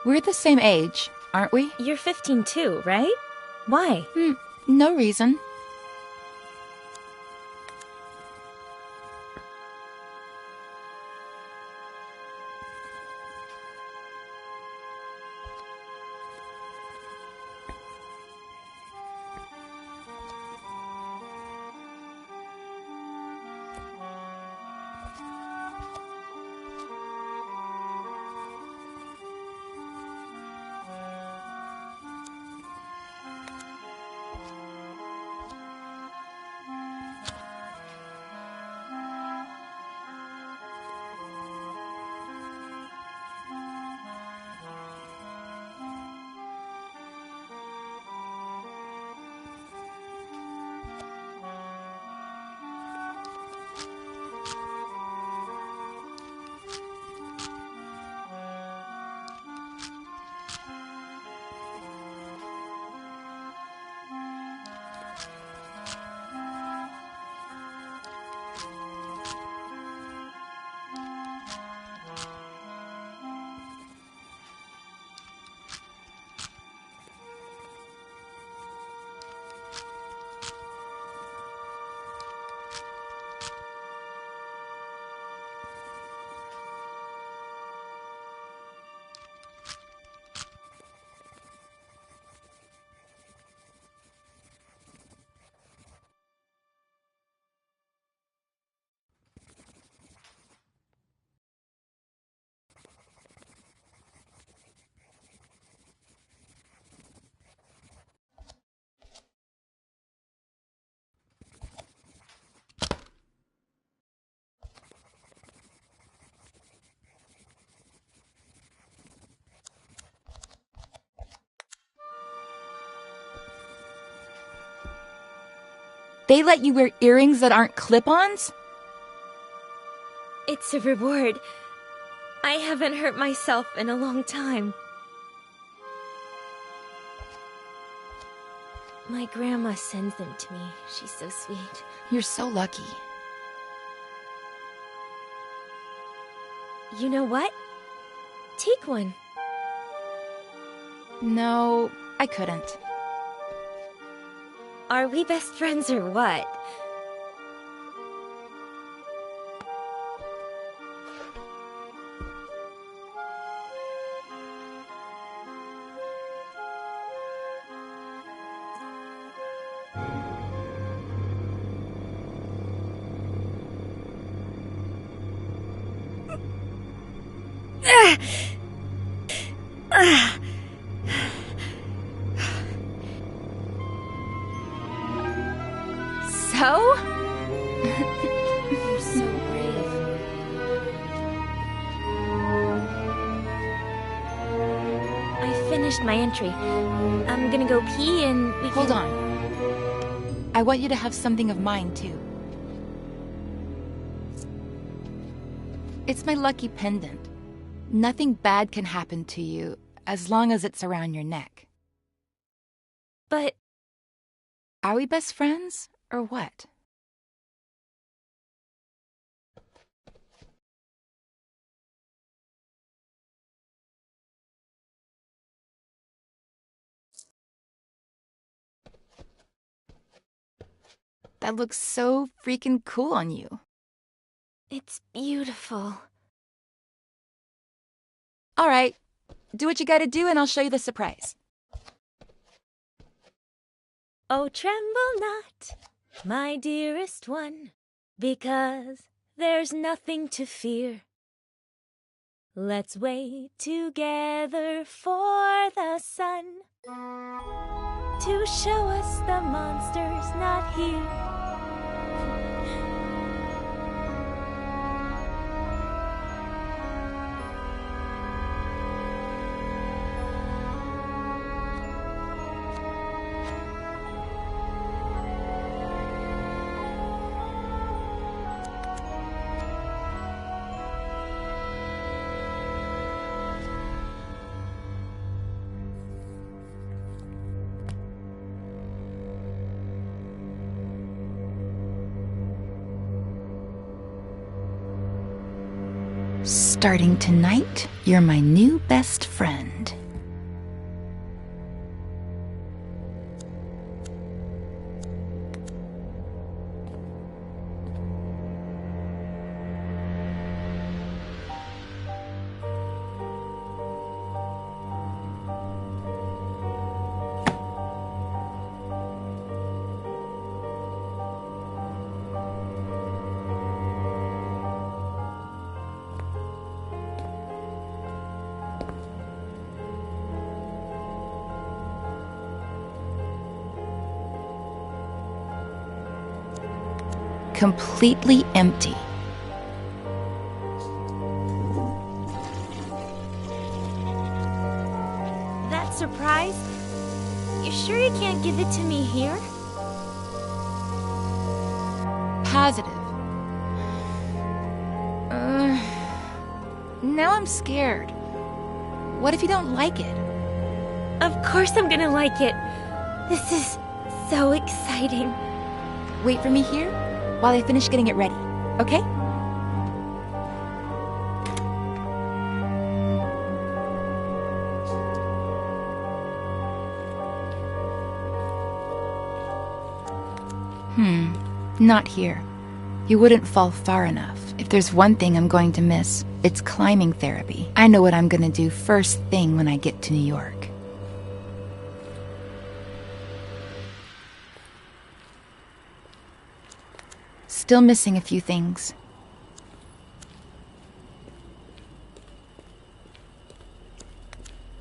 We're the same age, aren't we? You're 15 too, right? Why? No reason. They let you wear earrings that aren't clip-ons? It's a reward. I haven't hurt myself in a long time. My grandma sends them to me. She's so sweet. You're so lucky. You know what? Take one. No, I couldn't. Are we best friends or what? So? You're so brave. I finished my entry. I'm gonna go pee and we Hold can... on. I want you to have something of mine, too. It's my lucky pendant. Nothing bad can happen to you as long as it's around your neck. But... Are we best friends, or what? That looks so freaking cool on you. it's beautiful. All right, do what you gotta do and I'll show you the surprise. Oh, tremble not, my dearest one, because there's nothing to fear. Let's wait together for the sun to show us the monster's not here. Starting tonight, you're my new best friend. completely empty. That surprise? You sure you can't give it to me here? Positive. Now I'm scared. What if you don't like it? Of course I'm gonna like it. This is so exciting. Wait for me here while I finish getting it ready, okay? Not here. You wouldn't fall far enough. If there's one thing I'm going to miss, it's climbing therapy. I know what I'm gonna do first thing when I get to New York. Still missing a few things.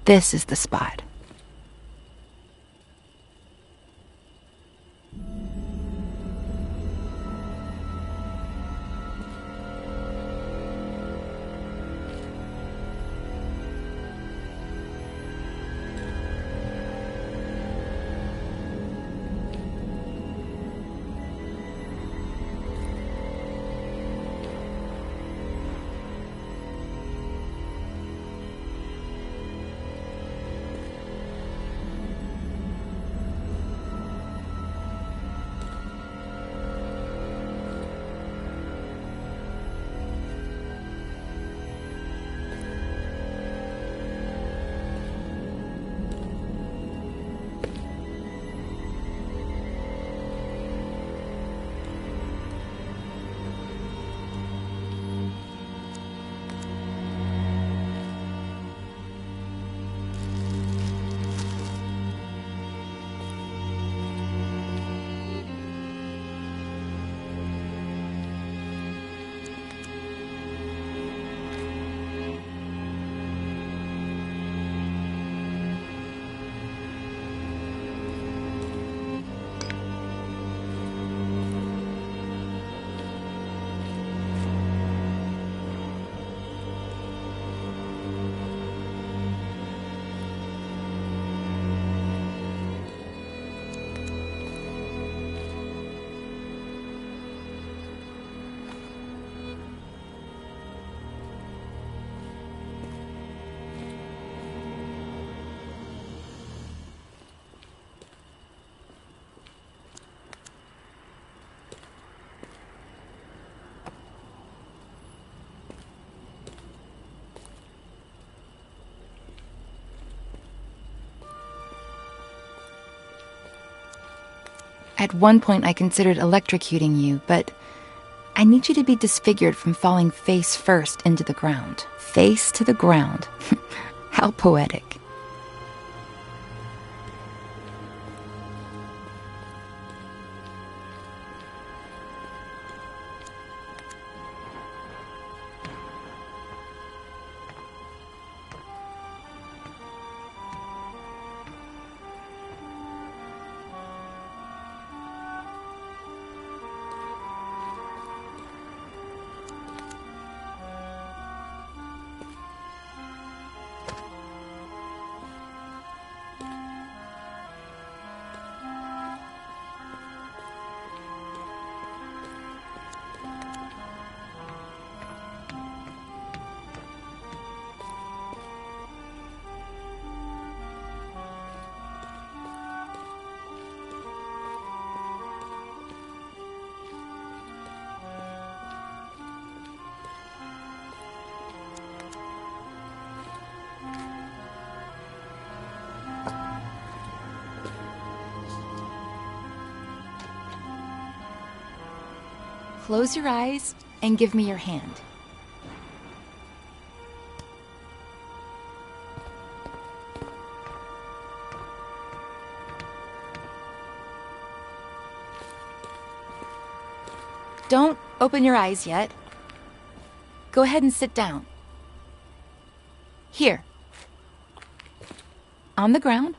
This is the spot. At one point I considered electrocuting you, but I need you to be disfigured from falling face first into the ground. Face to the ground. How poetic. Close your eyes and give me your hand. Don't open your eyes yet. Go ahead and sit down. Here. On the ground.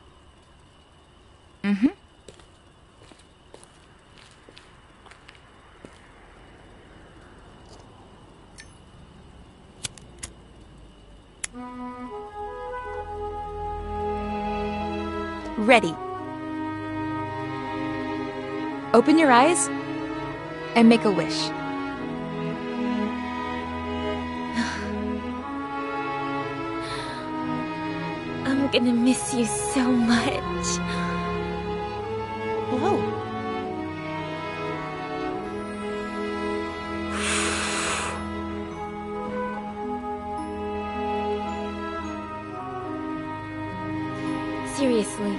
Ready. Open your eyes and make a wish. I'm gonna miss you so much. Hello. Seriously,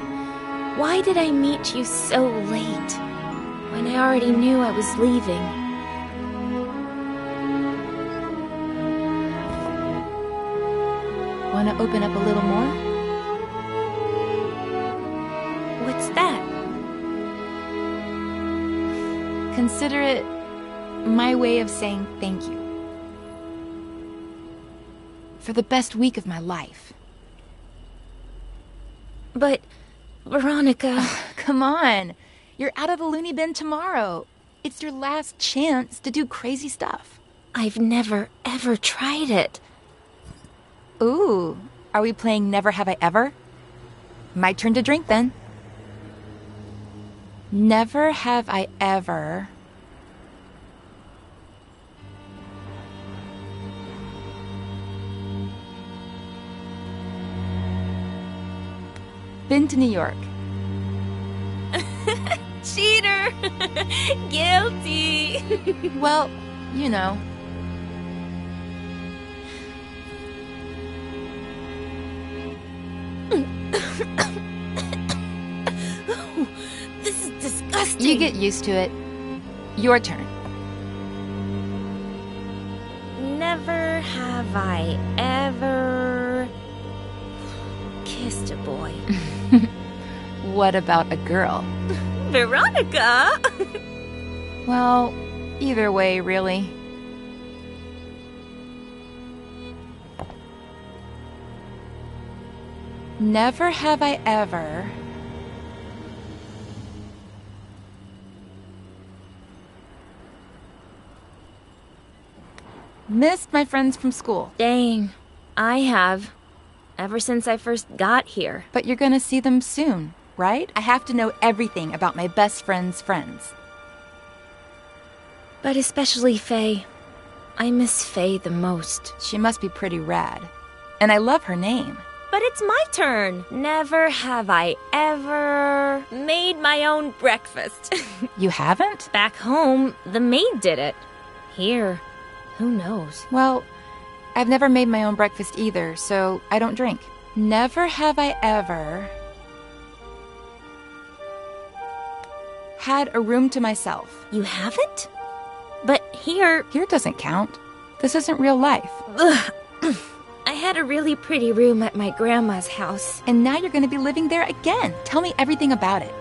why did I meet you so late, when I already knew I was leaving? Want to open up a little more? What's that? Consider it my way of saying thank you. For the best week of my life. But, Veronica... Come on. You're out of the loony bin tomorrow. It's your last chance to do crazy stuff. I've never, ever tried it. Ooh, are we playing Never Have I Ever? My turn to drink then. Never have I ever... been to New York. Cheater! Guilty! Well, you know. Oh, this is disgusting. You get used to it. Your turn. Never have I ever kissed a boy. What about a girl? Veronica! Well, either way, really. Never have I ever... missed my friends from school. Dang, I have. Ever since I first got here. But you're gonna see them soon, right? I have to know everything about my best friend's friends. But especially Faye. I miss Faye the most. She must be pretty rad. And I love her name. But it's my turn. Never have I ever made my own breakfast. You haven't? Back home, the maid did it. Here, who knows? Well, I've never made my own breakfast either, so I don't drink. Never have I ever... had a room to myself. You haven't? But here... Here doesn't count. This isn't real life. Ugh. I had a really pretty room at my grandma's house. And now you're gonna be living there again. Tell me everything about it.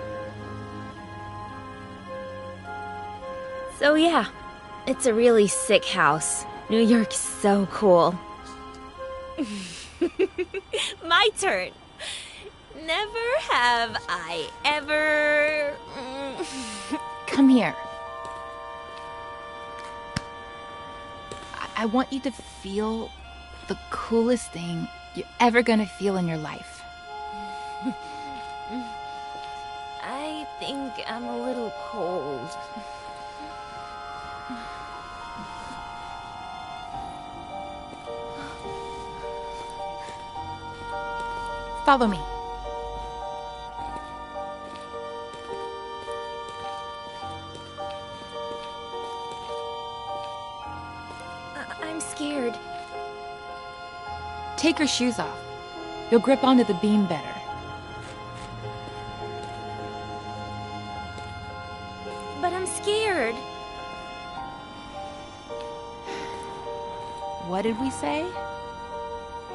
So yeah, it's a really sick house. New York's so cool. My turn. Never have I ever... Come here. I want you to feel the coolest thing you're ever gonna feel in your life. I think I'm a little cold. Follow me. I'm scared. Take your shoes off. You'll grip onto the beam better. But I'm scared. What did we say?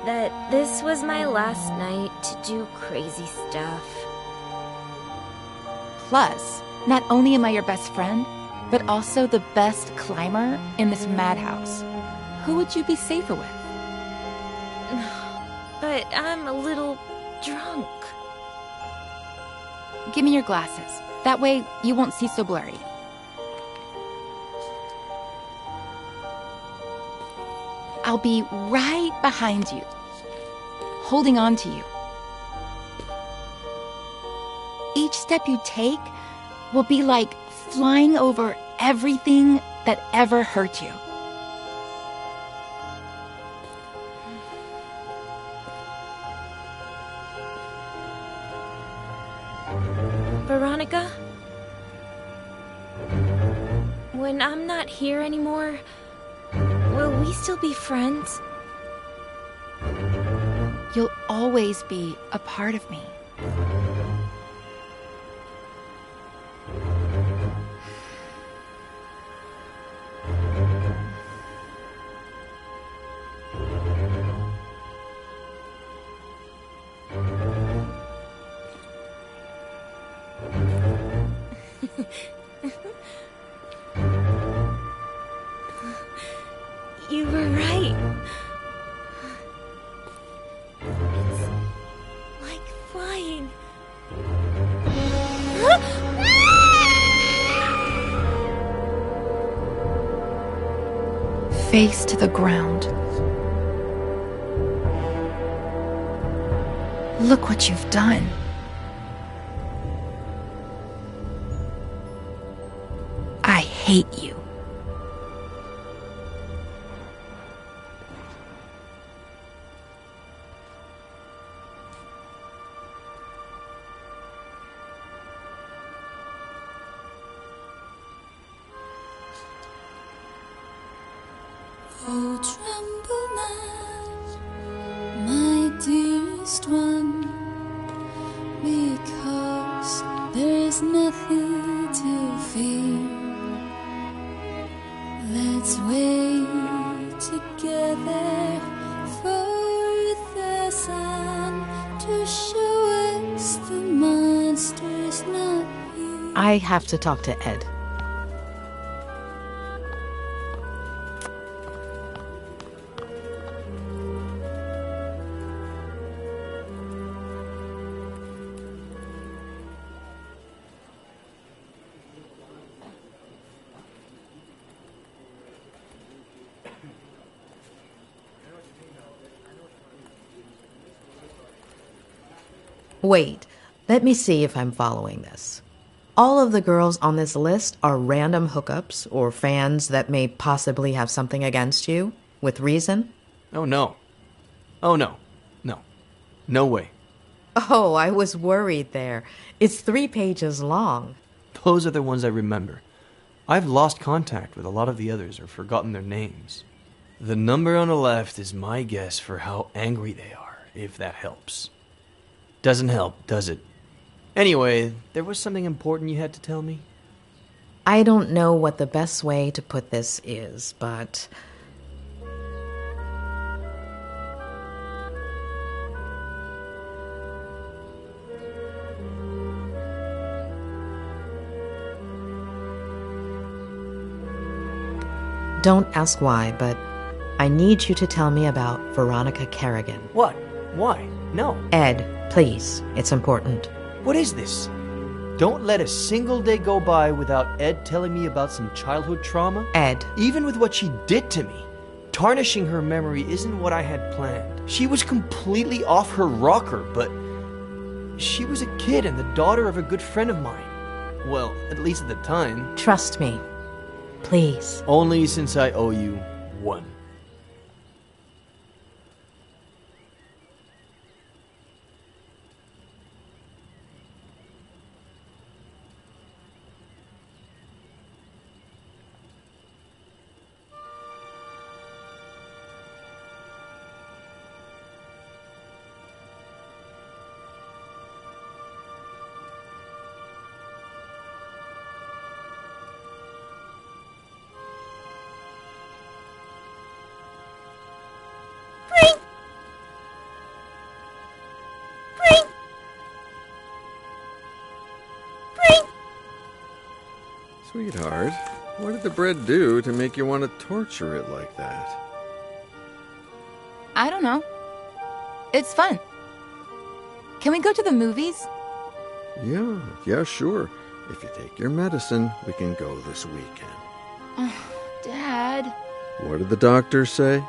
That this was my last night to do crazy stuff. Plus, not only am I your best friend, but also the best climber in this madhouse. Who would you be safer with? But I'm a little drunk. Give me your glasses. That way, you won't see so blurry. I'll be right behind you. holding on to you. Each step you take will be like flying over everything that ever hurt you. Veronica? When I'm not here anymore, will we still be friends? You'll always be a part of me. You were right. It's like flying. Face to the ground. Look what you've done. I hate you. Oh, tremble not, my dearest one, because there is nothing to fear. Let's wait together for the sun to show us the monster's not here. I have to talk to Ed. Wait, let me see if I'm following this. All of the girls on this list are random hookups or fans that may possibly have something against you, with reason? Oh, no. Oh, no. No. No way. Oh, I was worried there. It's 3 pages long. Those are the ones I remember. I've lost contact with a lot of the others or forgotten their names. The number on the left is my guess for how angry they are, if that helps. Doesn't help, does it? Anyway, there was something important you had to tell me? I don't know what the best way to put this is, but... Don't ask why, but I need you to tell me about Veronica Kerrigan. What? Why? No. Ed, please. It's important. What is this? Don't let a single day go by without Ed telling me about some childhood trauma. Ed. Even with what she did to me, tarnishing her memory isn't what I had planned. She was completely off her rocker, but she was a kid and the daughter of a good friend of mine. Well, at least at the time. Trust me. Please. Only since I owe you one. Sweetheart, what did the bread do to make you want to torture it like that? I don't know. It's fun. Can we go to the movies? Yeah, sure. If you take your medicine, we can go this weekend. Oh, Dad. What did the doctor say?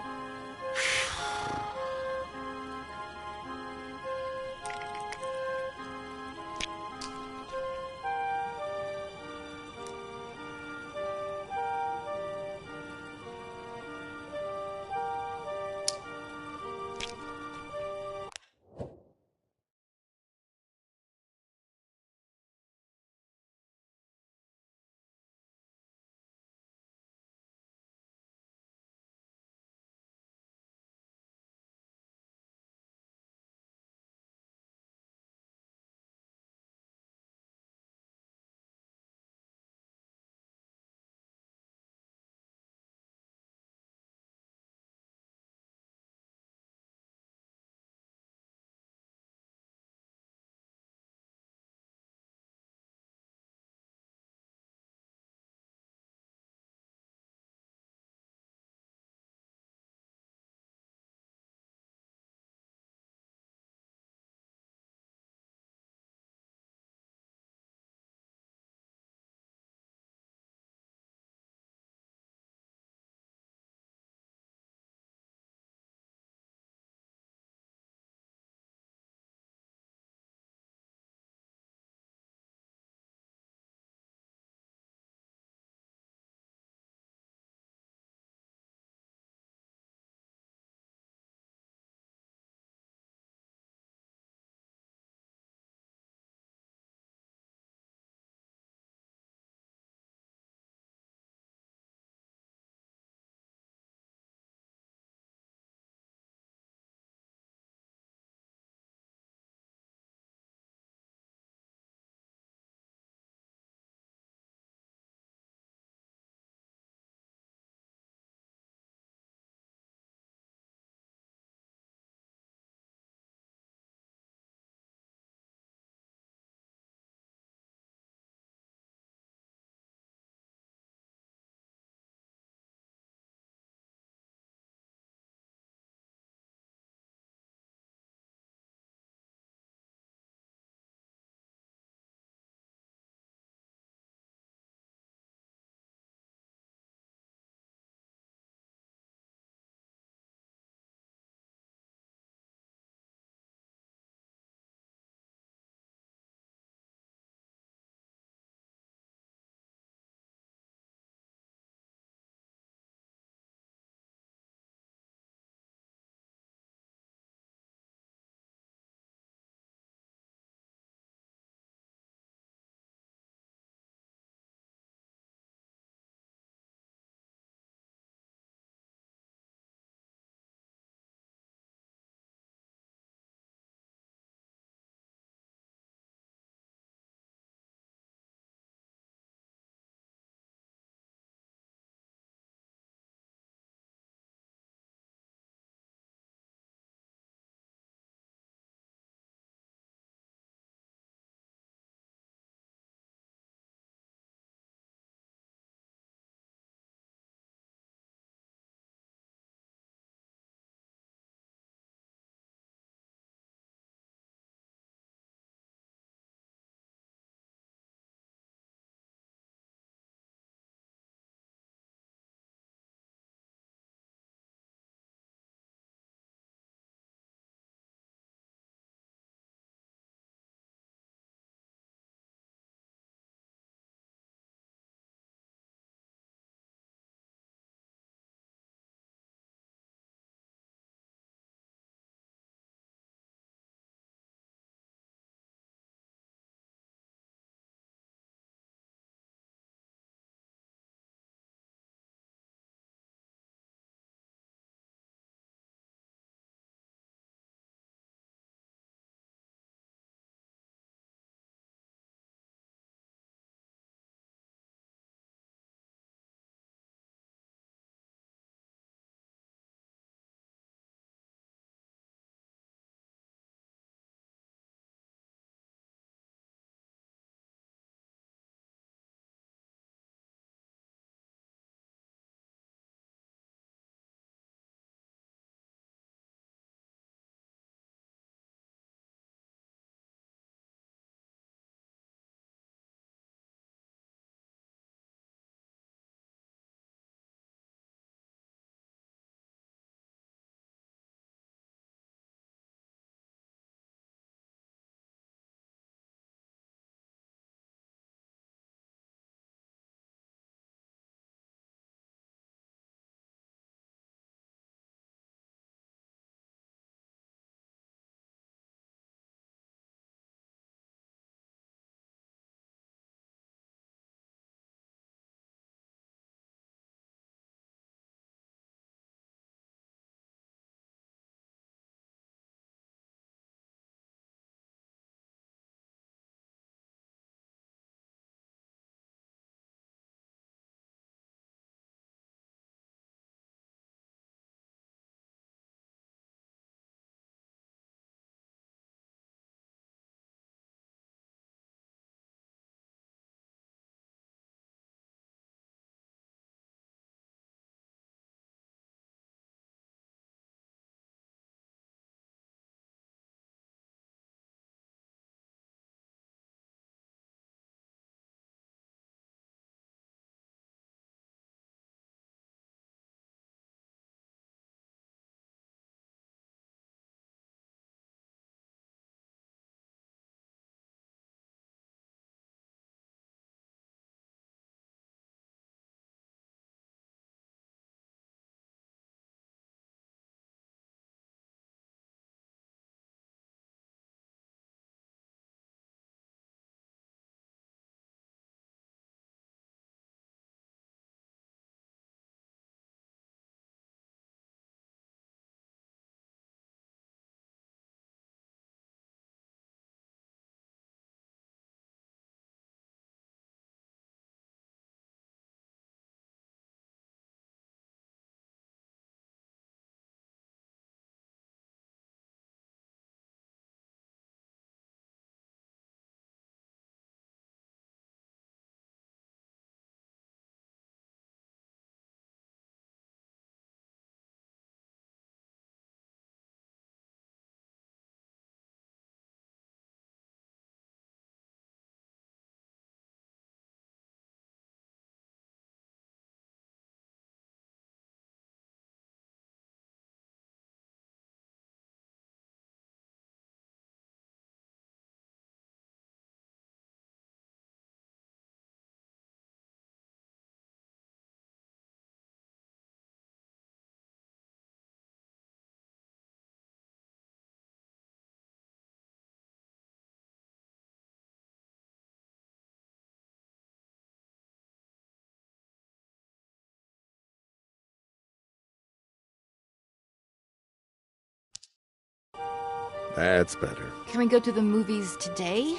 That's better. Can we go to the movies today?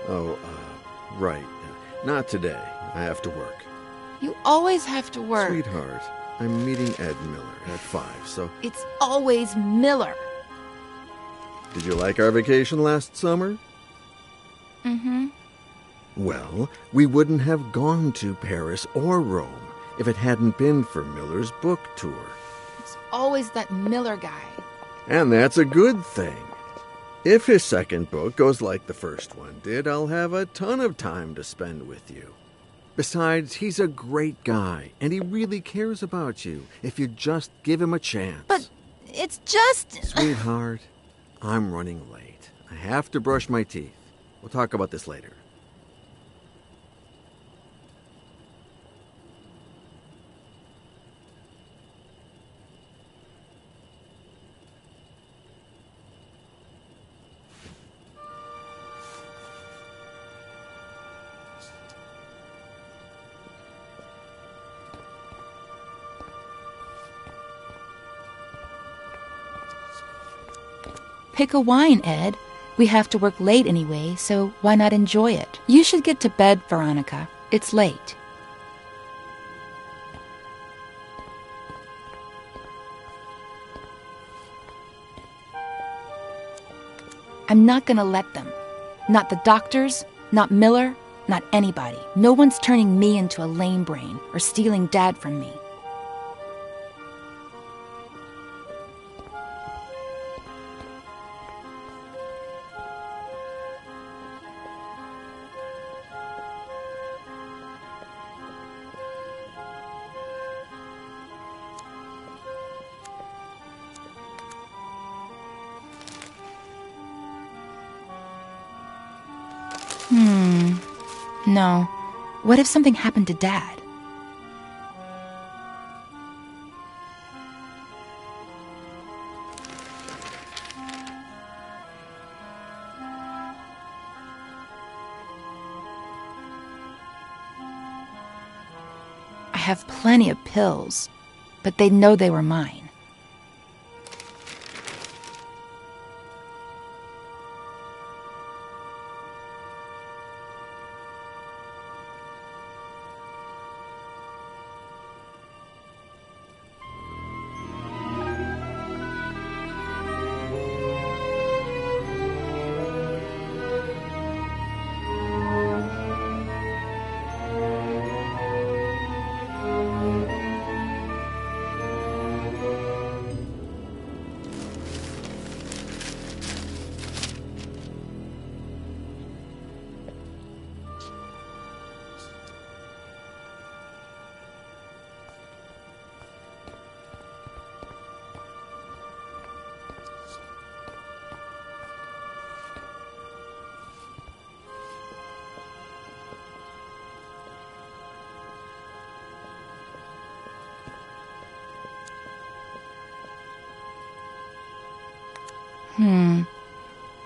Oh, right. Not today. I have to work. You always have to work. Sweetheart, I'm meeting Ed Miller at 5, so... It's always Miller. Did you like our vacation last summer? Mm-hmm. Well, we wouldn't have gone to Paris or Rome if it hadn't been for Miller's book tour. It's always that Miller guy. And that's a good thing. If his second book goes like the first one did, I'll have a ton of time to spend with you. Besides, he's a great guy, and he really cares about you if you just give him a chance. But it's just... Sweetheart, I'm running late. I have to brush my teeth. We'll talk about this later. Pick a wine, Ed. We have to work late anyway, so why not enjoy it? You should get to bed, Veronica. It's late. I'm not gonna let them. Not the doctors, not Miller, not anybody. No one's turning me into a lame brain or stealing Dad from me. No. What if something happened to Dad? I have plenty of pills, but they'd know they were mine.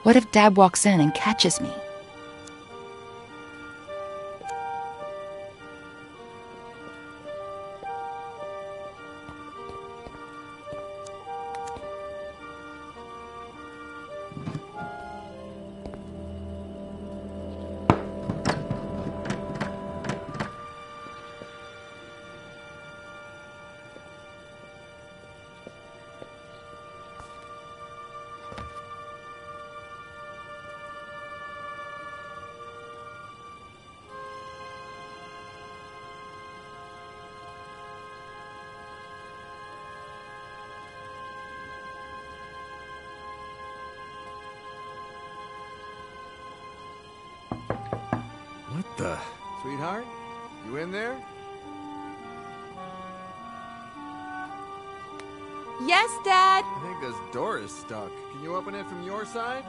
What if Dad walks in and catches me? What the? Sweetheart? You in there? Yes, Dad. I think this door is stuck. Can you open it from your side?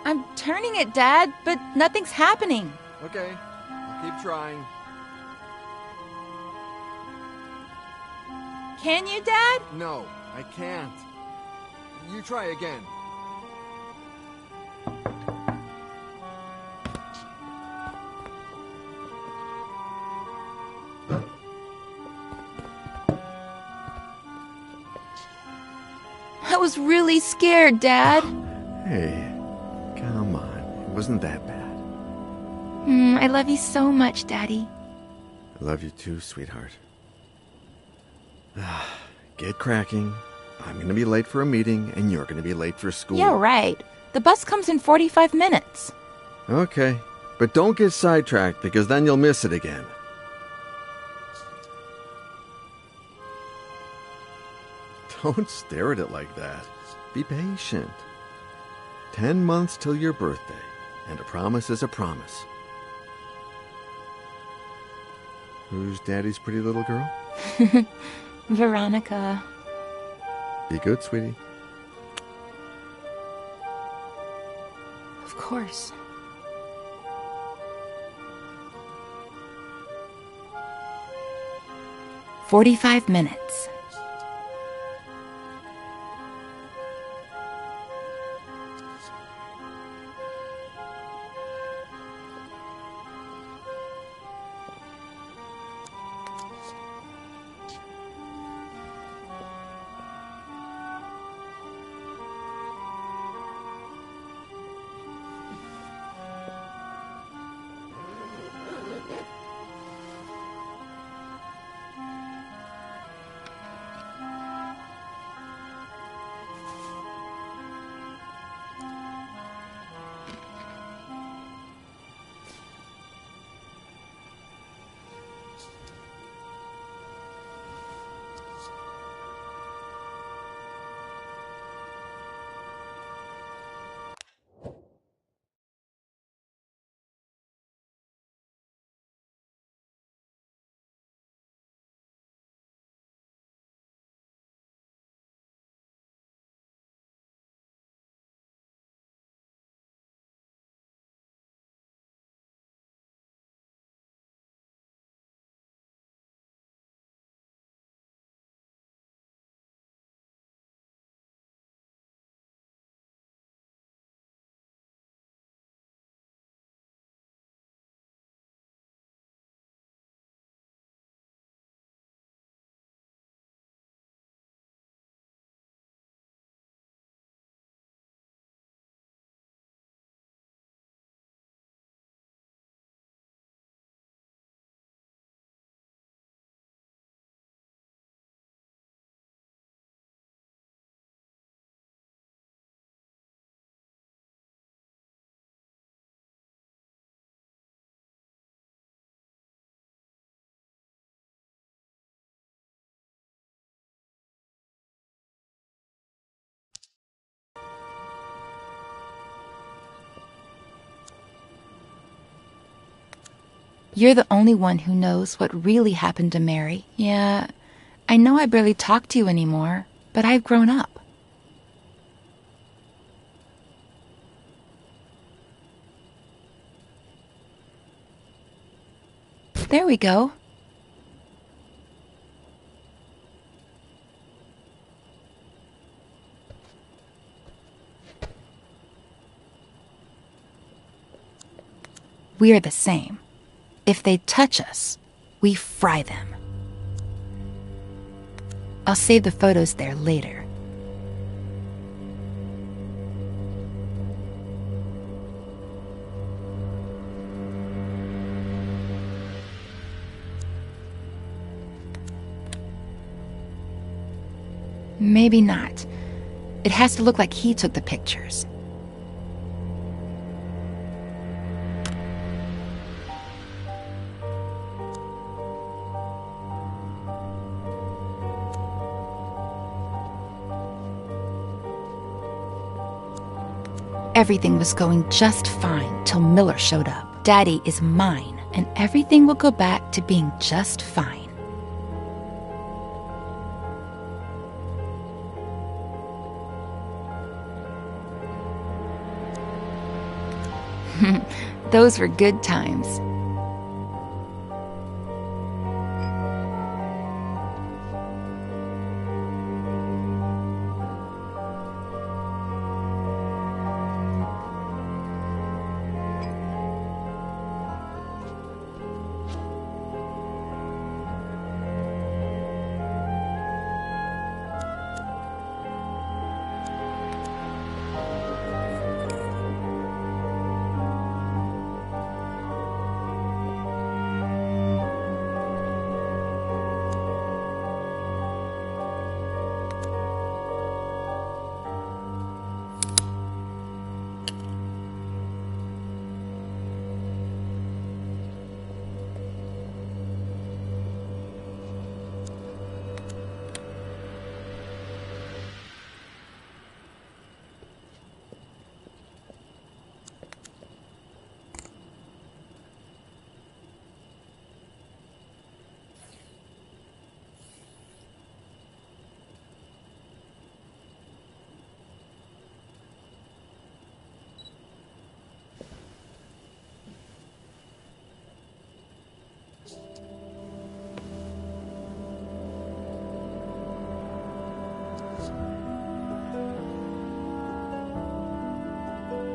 I'm turning it, Dad, but nothing's happening. Okay, I'll keep trying. Can you, Dad? No, I can't. You try again. was really scared, Dad. Hey, come on. It wasn't that bad. I love you so much, Daddy. I love you too, sweetheart. Get cracking. I'm gonna be late for a meeting, and you're gonna be late for school. Yeah, right. The bus comes in 45 minutes. Okay, but don't get sidetracked, because then you'll miss it again. Don't stare at it like that. Be patient. 10 months till your birthday, and a promise is a promise. Who's Daddy's pretty little girl? Veronica. Be good, sweetie. Of course. "45 minutes. You're the only one who knows what really happened to Mary. Yeah, I know I barely talk to you anymore, but I've grown up. There we go. We're the same. If they touch us, we fry them. I'll save the photos there later. Maybe not. It has to look like he took the pictures. Everything was going just fine till Miller showed up. Daddy is mine, and everything will go back to being just fine. Those were good times.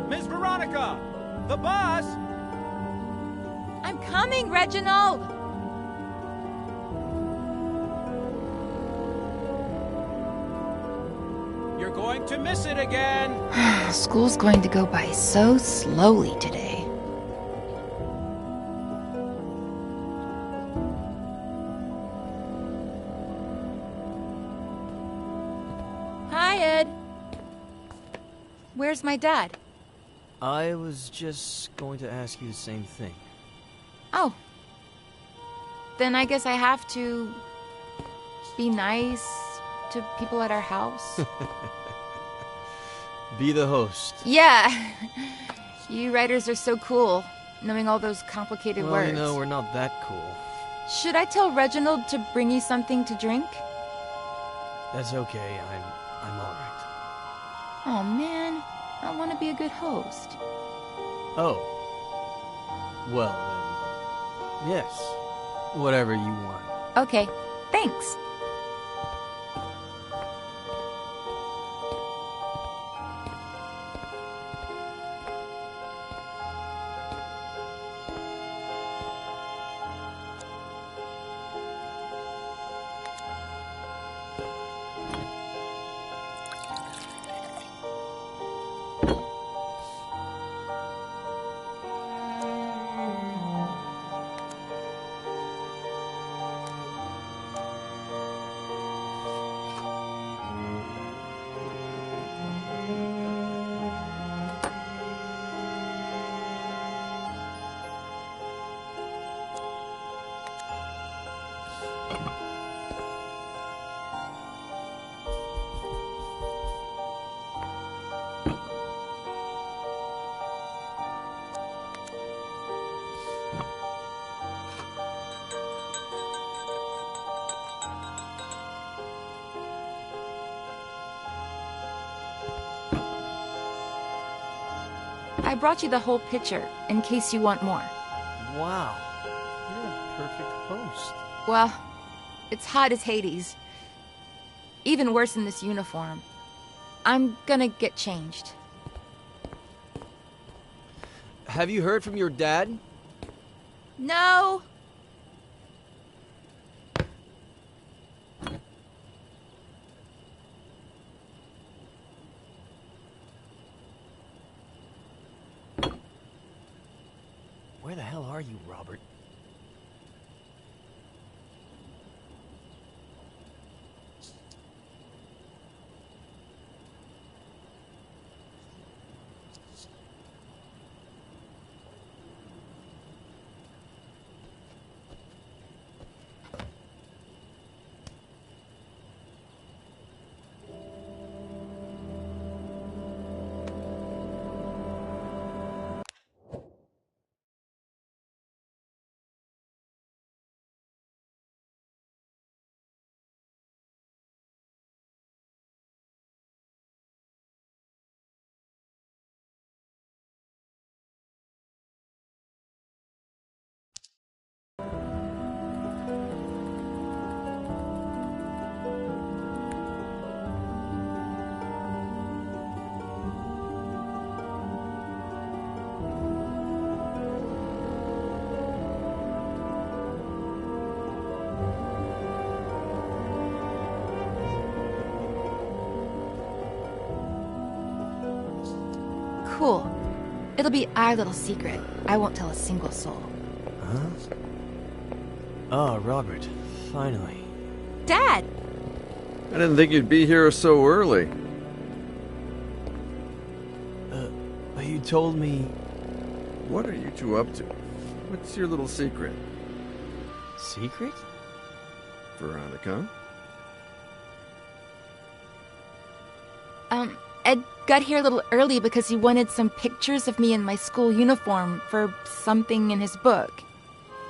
Miss Veronica! The bus! I'm coming, Reginald! You're going to miss it again! School's going to go by so slowly today. Hi, Ed. Where's my dad? I was just going to ask you the same thing. Oh. Then I guess I have to be nice to people at our house. Be the host. Yeah. You writers are so cool, knowing all those complicated Well, words. you know, we're not that cool. Should I tell Reginald to bring you something to drink? That's okay. I'm all right. Oh man, I want to be a good host. Oh. Well, then. Yes. Whatever you want. Okay, thanks. I brought you the whole picture, in case you want more. Wow. You're a perfect host. Well, it's hot as Hades. Even worse in this uniform. I'm gonna get changed. Have you heard from your dad? No! Where the hell are you, Robert? Cool. It'll be our little secret. I won't tell a single soul. Huh? Oh, Robert. Finally. Dad! I didn't think you'd be here so early. You told me... What are you two up to? What's your little secret? Secret? Veronica? Ed got here a little early because he wanted some pictures of me in my school uniform for something in his book.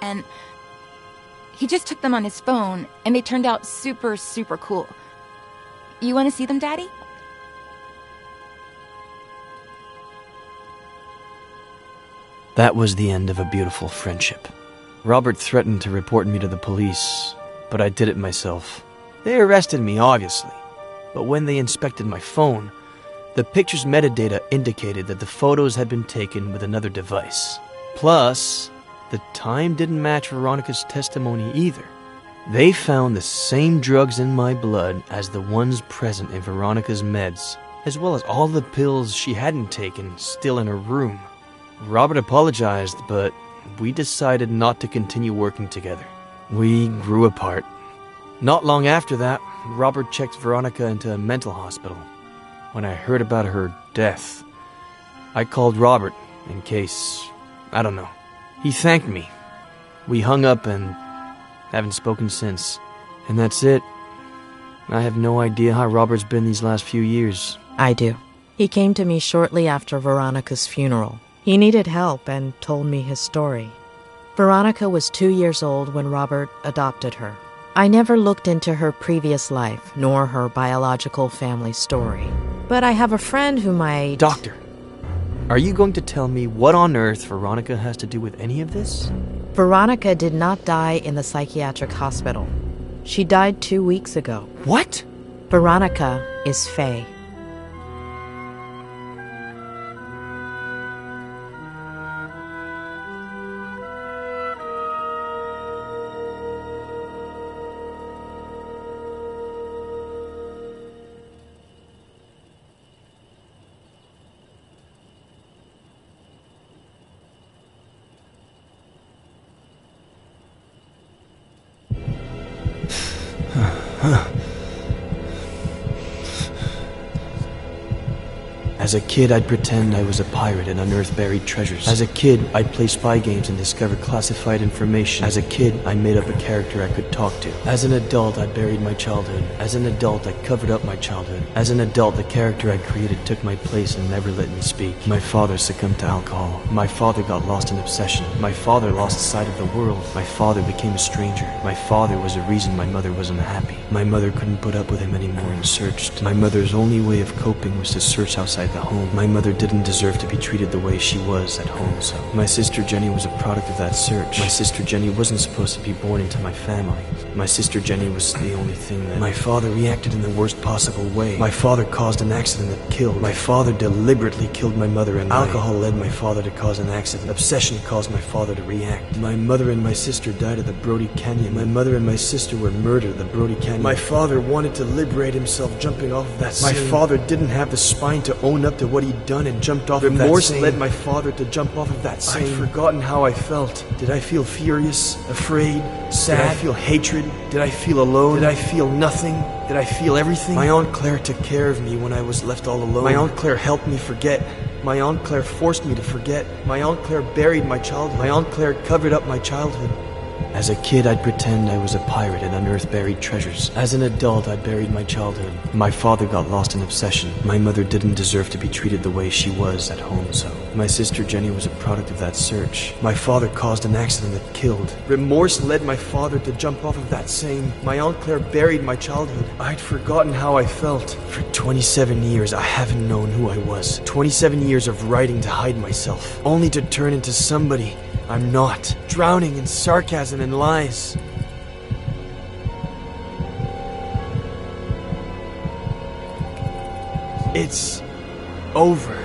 And he just took them on his phone, and they turned out super, super cool. You want to see them, Daddy? That was the end of a beautiful friendship. Robert threatened to report me to the police, but I did it myself. They arrested me, obviously. But when they inspected my phone, The picture's metadata indicated that the photos had been taken with another device. Plus, the time didn't match Veronica's testimony either. They found the same drugs in my blood as the ones present in Veronica's meds, as well as all the pills she hadn't taken still in her room. Robert apologized, but we decided not to continue working together. We grew apart. Not long after that, Robert checked Veronica into a mental hospital. When I heard about her death, I called Robert in case, I don't know. He thanked me. We hung up and haven't spoken since. And that's it. I have no idea how Robert's been these last few years. I do. He came to me shortly after Veronica's funeral. He needed help and told me his story. Veronica was 2 years old when Robert adopted her. I never looked into her previous life, nor her biological family story. But I have a friend who might... Doctor, are you going to tell me what on earth Veronica has to do with any of this? Veronica did not die in the psychiatric hospital. She died 2 weeks ago. What? Veronica is Faye. As a kid, I'd pretend I was a pirate and unearth buried treasures. As a kid, I'd play spy games and discover classified information. As a kid, I made up a character I could talk to. As an adult, I buried my childhood. As an adult, I covered up my childhood. As an adult, the character I created took my place and never let me speak. My father succumbed to alcohol. My father got lost in obsession. My father lost sight of the world. My father became a stranger. My father was the reason my mother was unhappy. My mother couldn't put up with him anymore and searched. My mother's only way of coping was to search outside the home. My mother didn't deserve to be treated the way she was at home, so my sister Jenny was a product of that search. My sister Jenny wasn't supposed to be born into my family. My sister Jenny was the only thing that... My father reacted in the worst possible way. My father caused an accident that killed. My father deliberately killed my mother, and alcohol led my father to cause an accident. Obsession caused my father to react. My mother and my sister died at the Brody Canyon. My mother and my sister were murdered at the Brody Canyon. My father wanted to liberate himself jumping off of that scene. My father didn't have the spine to own up to what he'd done and jumped off of that scene. Remorse led my father to jump off of that scene. I'd forgotten how I felt. Did I feel furious, afraid, sad? Did I feel hatred? Did I feel alone? Did I feel nothing? Did I feel everything? My Aunt Claire took care of me when I was left all alone. My Aunt Claire helped me forget. My Aunt Claire forced me to forget. My Aunt Claire buried my childhood. My Aunt Claire covered up my childhood. As a kid, I'd pretend I was a pirate and unearth buried treasures. As an adult, I buried my childhood. My father got lost in obsession. My mother didn't deserve to be treated the way she was at home, so my sister Jenny was a product of that search. My father caused an accident that killed. Remorse led my father to jump off of that same. My Aunt Claire buried my childhood. I'd forgotten how I felt. For 27 years, I haven't known who I was. 27 years of writing to hide myself, only to turn into somebody I'm not, drowning in sarcasm and lies. It's over.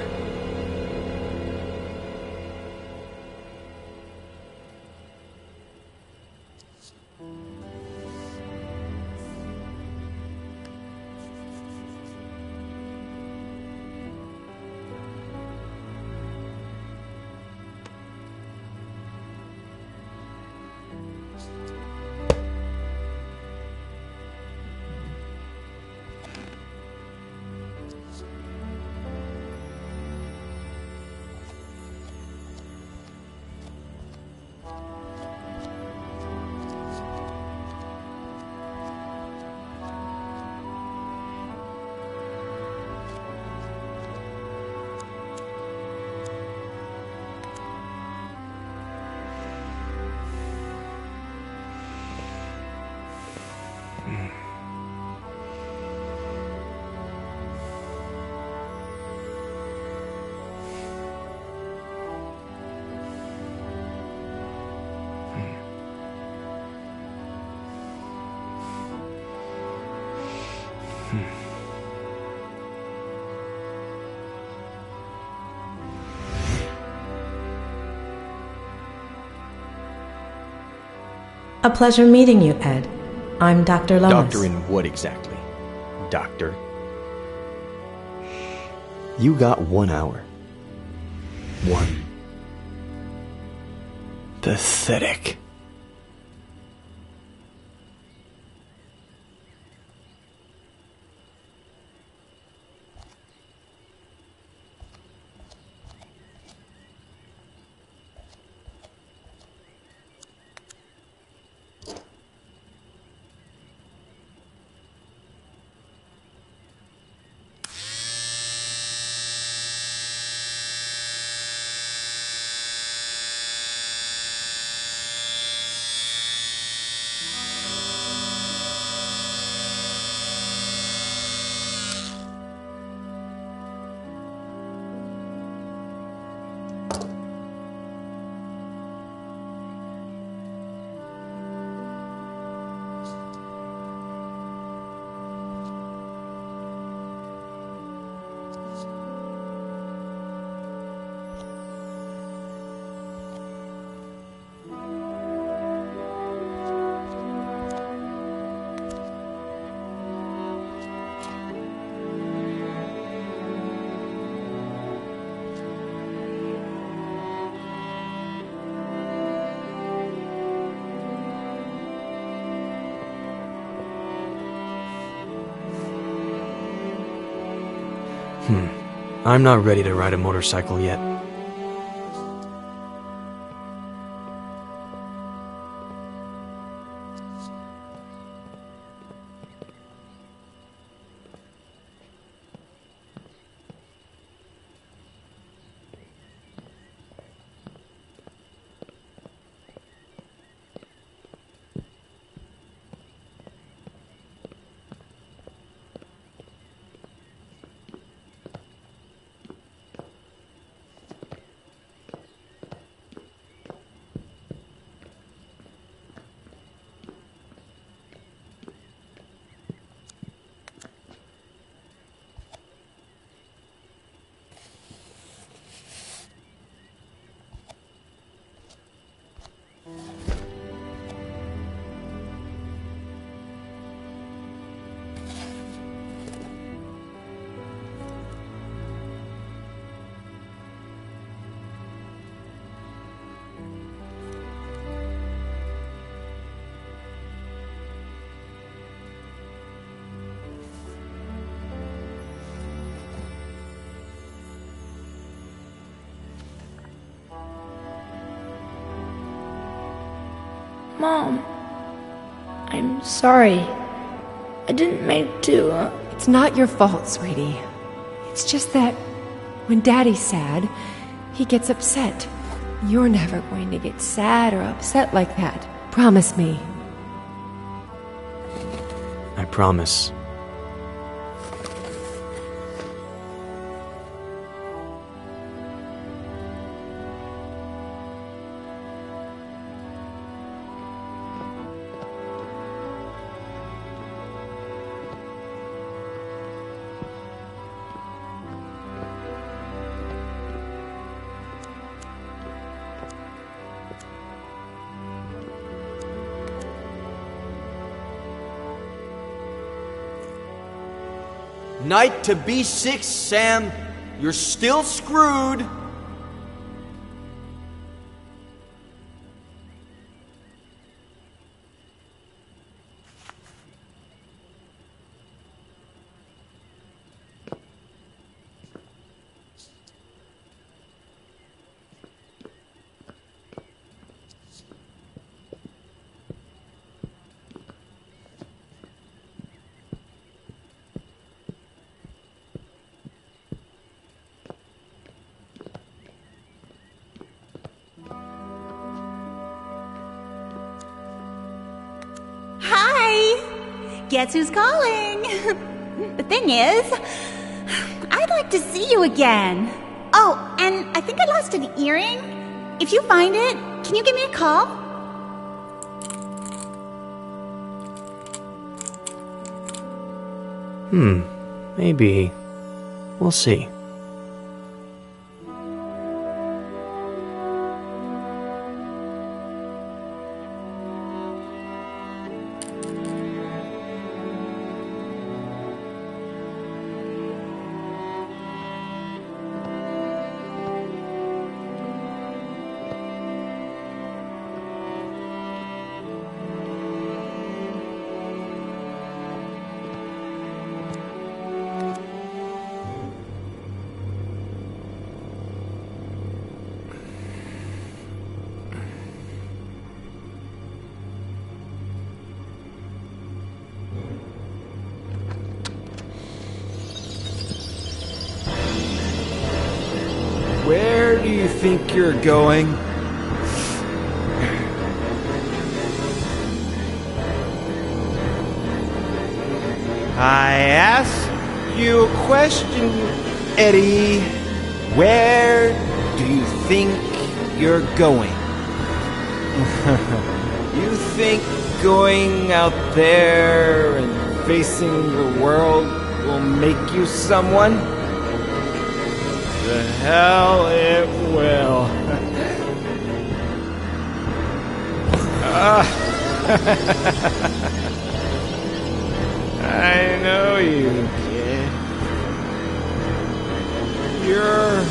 A pleasure meeting you, Ed. I'm Dr. Lomas. Doctor in what exactly? Doctor? You got 1 hour. One. Pathetic. I'm not ready to ride a motorcycle yet. Mom, I'm sorry. I didn't mean to. It's not your fault, sweetie. It's just that when Daddy's sad, he gets upset. You're never going to get sad or upset like that. Promise me. I promise. Knight to B6, Sam. You're still screwed. Guess who's calling? The thing is, I'd like to see you again. Oh, and I think I lost an earring. If you find it, can you give me a call? Maybe. We'll see. where do you think you're going? I ask you a question, Eddie. Where do you think you're going? You think going out there and facing the world will make you someone? The hell it will. I know you, kid. You're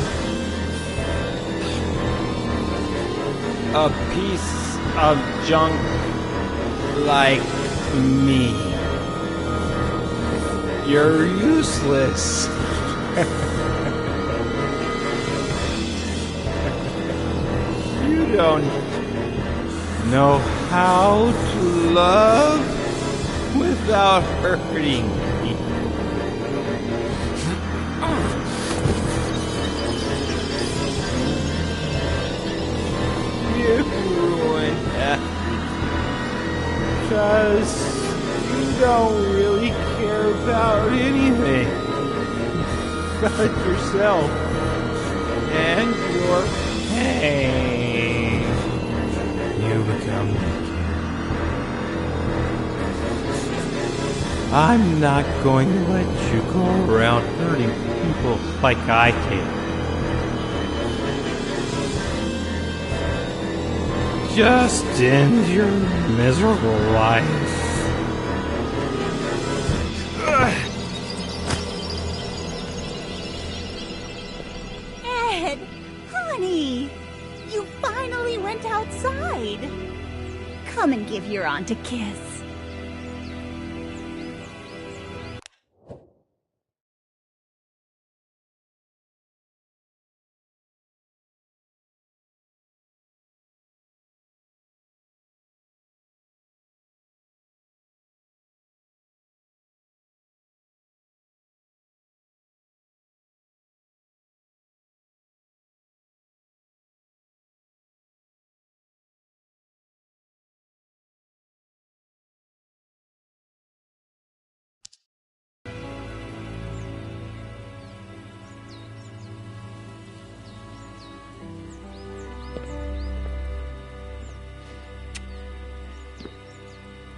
a piece of junk like me. You're useless. You don't know how to love without hurting me. You ruined everything. 'Cause you don't really care about anything but yourself and your pain. You become naked. I'm not going to let you go around hurting people like I did. Just end your miserable life. Ed, honey, you finally went outside. Come and give your aunt a kiss.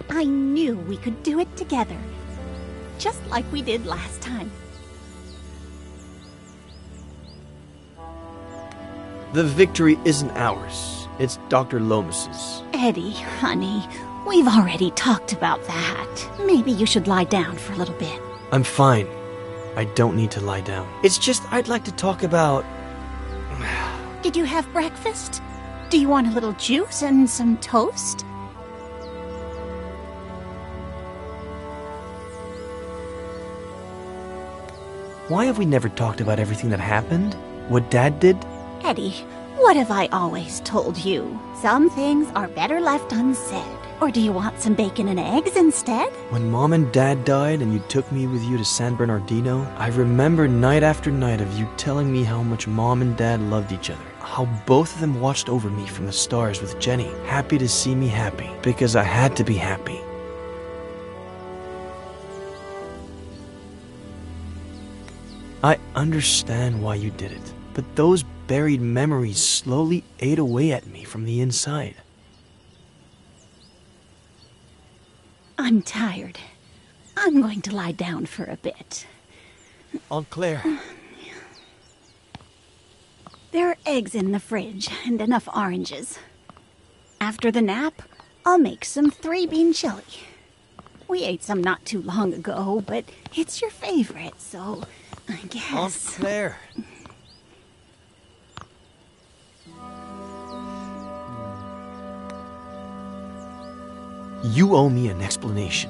I knew we could do it together, just like we did last time. The victory isn't ours. It's Dr. Lomas's. Eddie, honey, we've already talked about that. Maybe you should lie down for a little bit. I'm fine. I don't need to lie down. It's just I'd like to talk about... Did you have breakfast? Do you want a little juice and some toast? Why have we never talked about everything that happened? What Dad did? Eddie, what have I always told you? Some things are better left unsaid. Or do you want some bacon and eggs instead? When Mom and Dad died and you took me with you to San Bernardino, I remember night after night of you telling me how much Mom and Dad loved each other. How both of them watched over me from the stars with Jenny, happy to see me happy, because I had to be happy. I understand why you did it, but those buried memories slowly ate away at me from the inside. I'm tired. I'm going to lie down for a bit. Aunt Claire. There are eggs in the fridge and enough oranges. After the nap, I'll make some 3-bean chili. We ate some not too long ago, but it's your favorite, so I guess... Aunt Claire. You owe me an explanation.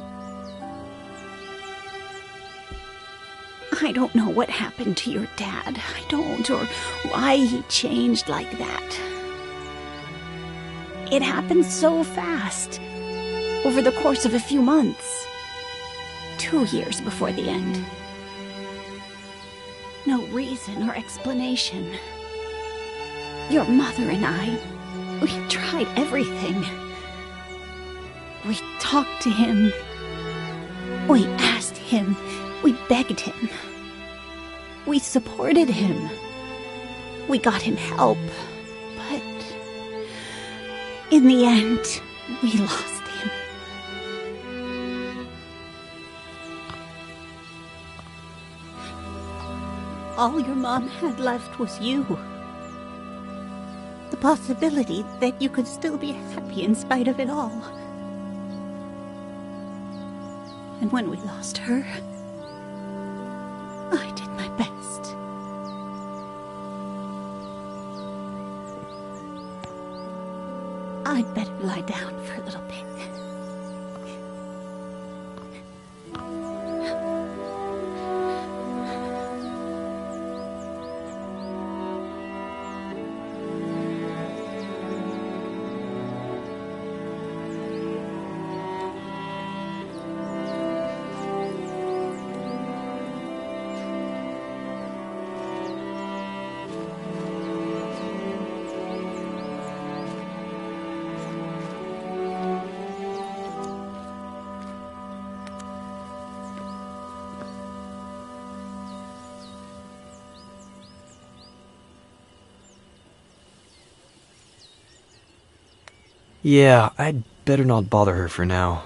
I don't know what happened to your dad. I don't, or why he changed like that. It happened so fast, over the course of a few months. 2 years before the end. No reason or explanation. Your mother and I, we tried everything. We talked to him. We asked him. We begged him. We supported him. We got him help. But in the end, we lost him. All your mom had left was you. The possibility that you could still be happy in spite of it all. And when we lost her, I did my best. I'd better lie down for a little bit. Yeah, I'd better not bother her for now.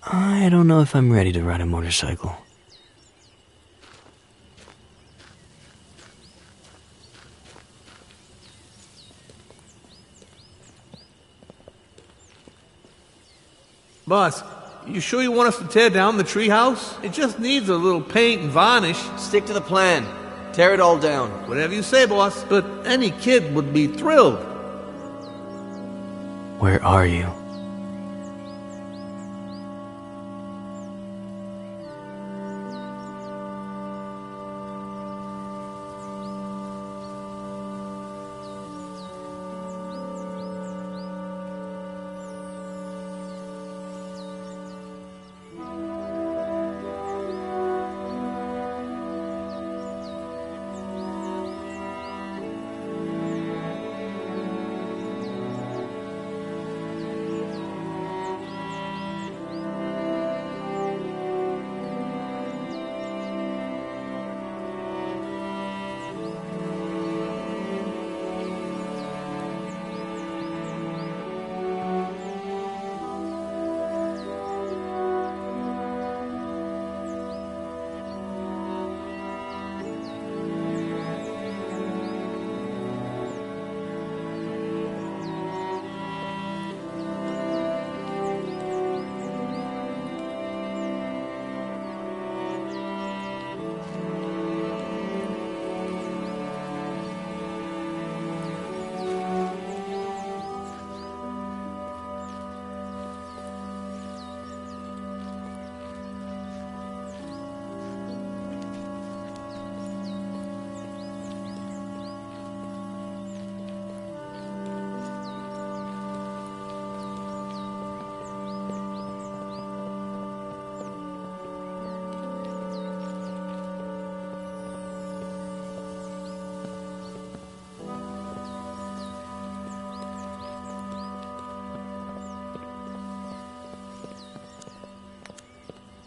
I don't know if I'm ready to ride a motorcycle. Boss, you sure you want us to tear down the treehouse? It just needs a little paint and varnish. Stick to the plan. Tear it all down. Whatever you say, boss. But any kid would be thrilled. Where are you?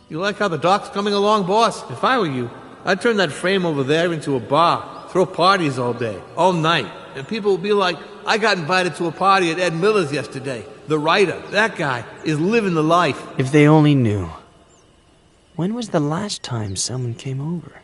You like how the dock's coming along, boss? If I were you, I'd turn that frame over there into a bar. Throw parties all day, all night. And people will be like, I got invited to a party at Ed Miller's yesterday. The writer, that guy, is living the life. If they only knew. When was the last time someone came over?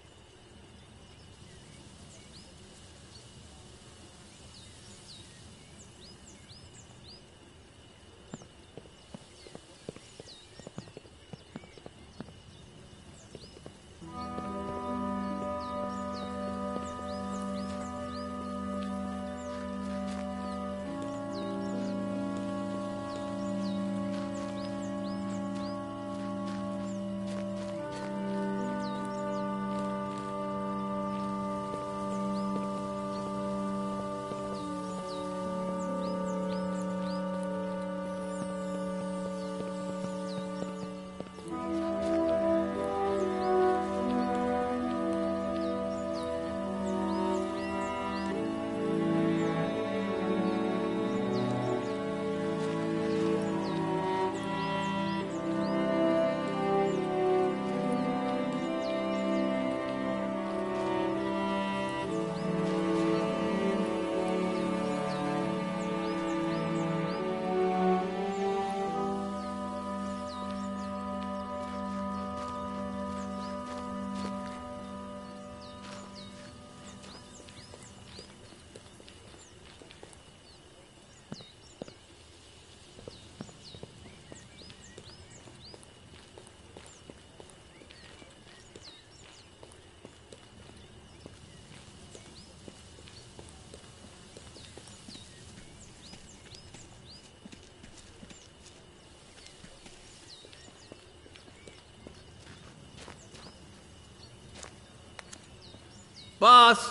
Boss,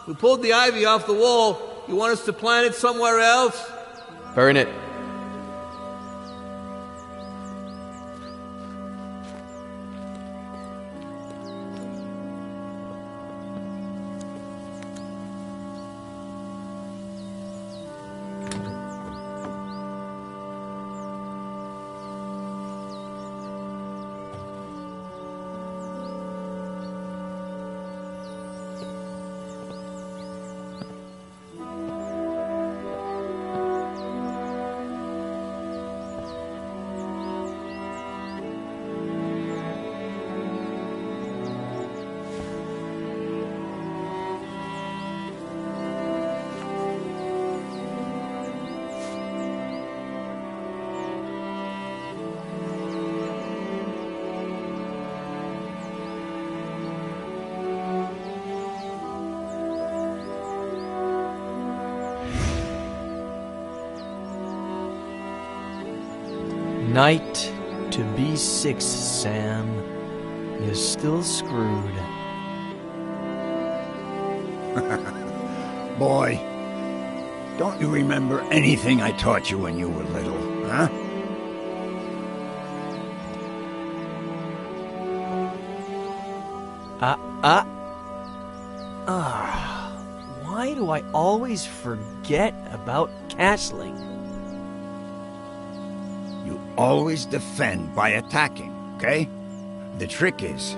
we pulled the ivy off the wall. You want us to plant it somewhere else? Burn it. Night to B6, Sam. You're still screwed. Boy, don't you remember anything I taught you when you were little, huh? Why do I always forget about castling? Always defend by attacking, okay? The trick is,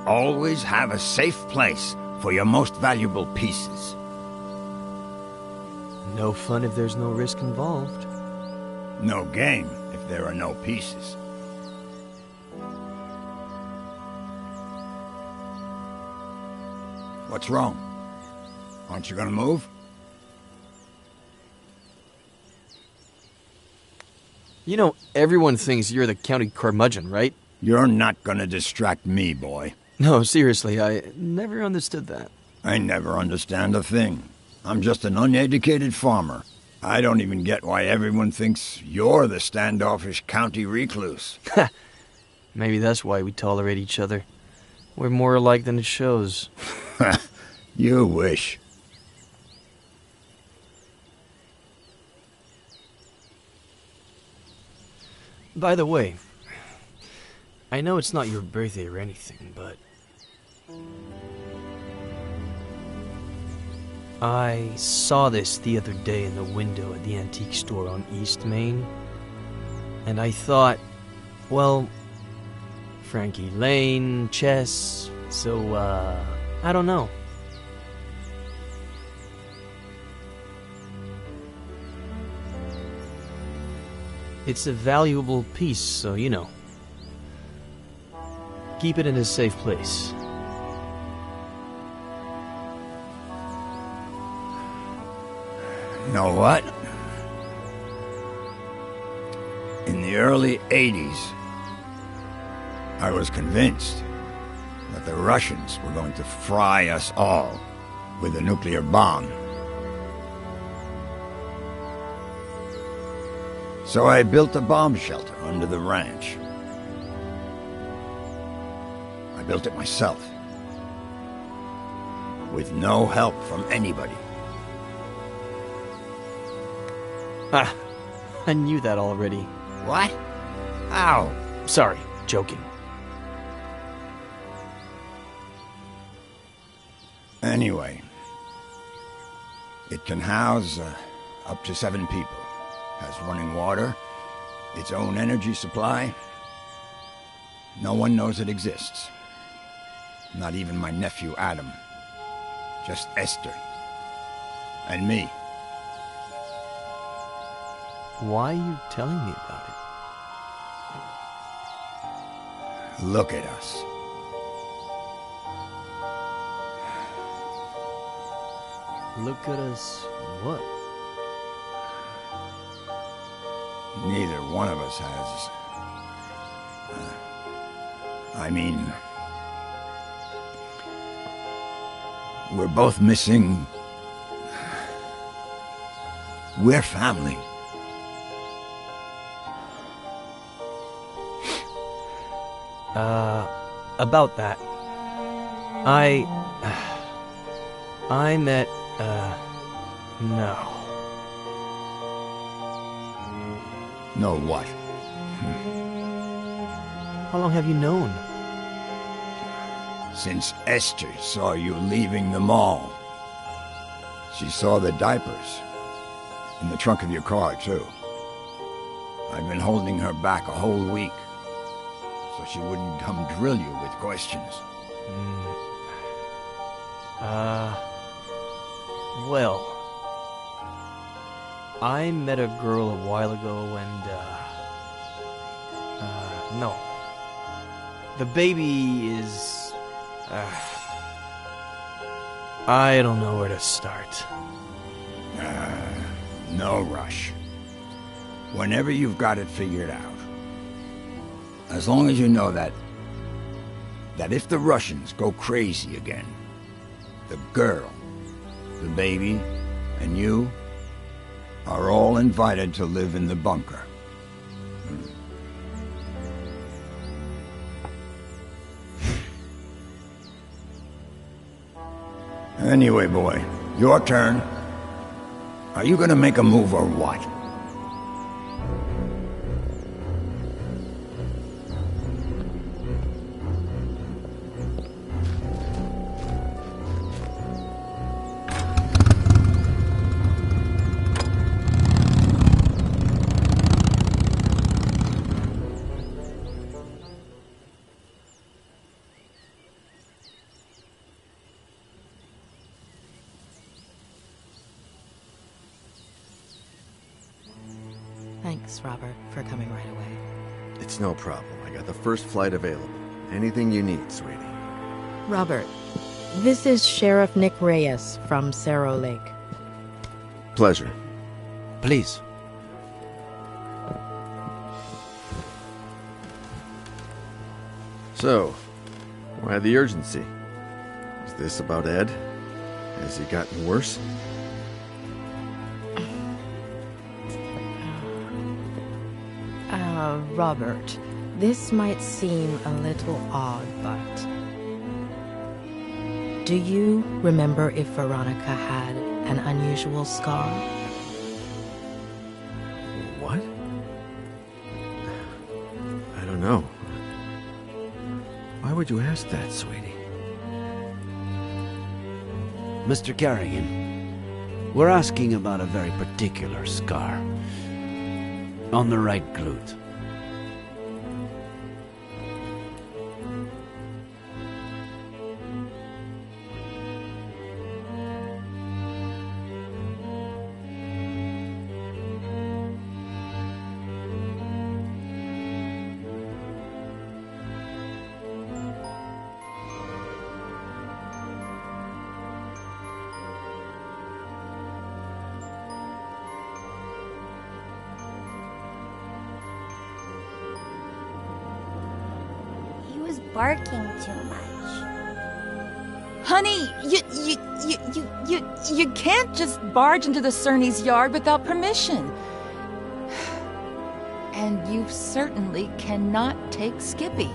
always have a safe place for your most valuable pieces. No fun if there's no risk involved. No game if there are no pieces. What's wrong? Aren't you gonna move? You know, everyone thinks you're the county curmudgeon, right? You're not gonna distract me, boy. No, seriously, I never understood that. I never understand a thing. I'm just an uneducated farmer. I don't even get why everyone thinks you're the standoffish county recluse. Maybe that's why we tolerate each other. We're more alike than it shows. You wish. By the way, I know it's not your birthday or anything, but I saw this the other day in the window at the antique store on East Main, and I thought, well, Frankie Lane, chess, so, I don't know. It's a valuable piece, so, you know. Keep it in a safe place. Know what? In the early 80s, I was convinced that the Russians were going to fry us all with a nuclear bomb. So I built a bomb shelter under the ranch. I built it myself, with no help from anybody. Ah, I knew that already. What? How? Sorry, joking. Anyway, it can house up to 7 people. Has running water, its own energy supply. No one knows it exists. Not even my nephew Adam. Just Esther. And me. Why are you telling me about it? Look at us. Look at us what? Neither one of us has... I mean... We're both missing... We're family. About that. I met, no. No what? How long have you known? Since Esther saw you leaving the mall. She saw the diapers. In the trunk of your car, too. I've been holding her back a whole week, so she wouldn't come drill you with questions. Well, I met a girl a while ago and, no. The baby is, I don't know where to start. No rush. Whenever you've got it figured out. As long as you know that if the Russians go crazy again, the girl, the baby, and you are all invited to live in the bunker. Anyway, boy, your turn. Are you gonna make a move or what? Thanks, Robert, for coming right away. It's no problem. I got the first flight available. Anything you need, sweetie. Robert, this is Sheriff Nick Reyes from Cerro Lake. Pleasure. Please. So, why the urgency? Is this about Ed? Has he gotten worse? Robert, this might seem a little odd, but... do you remember if Veronica had an unusual scar? What? I don't know. Why would you ask that, sweetie? Mr. Carrigan, we're asking about a very particular scar. On the right glute. Barking too much. Honey, you can't just barge into the Cerny's yard without permission. And you certainly cannot take Skippy.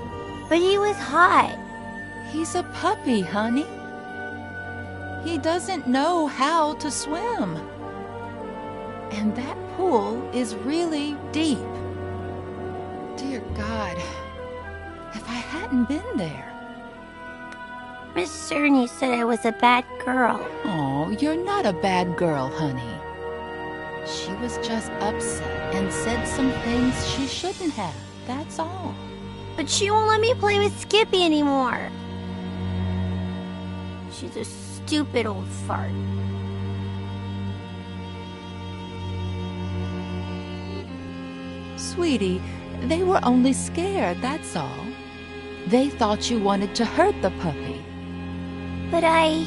But he was hot. He's a puppy, honey. He doesn't know how to swim. And that pool is really deep. Dear God. If I hadn't been there. Miss Cerny said I was a bad girl. Oh, you're not a bad girl, honey. She was just upset and said some things she shouldn't have. That's all. But she won't let me play with Skippy anymore. She's a stupid old fart. Sweetie, they were only scared, that's all. They thought you wanted to hurt the puppy. But I...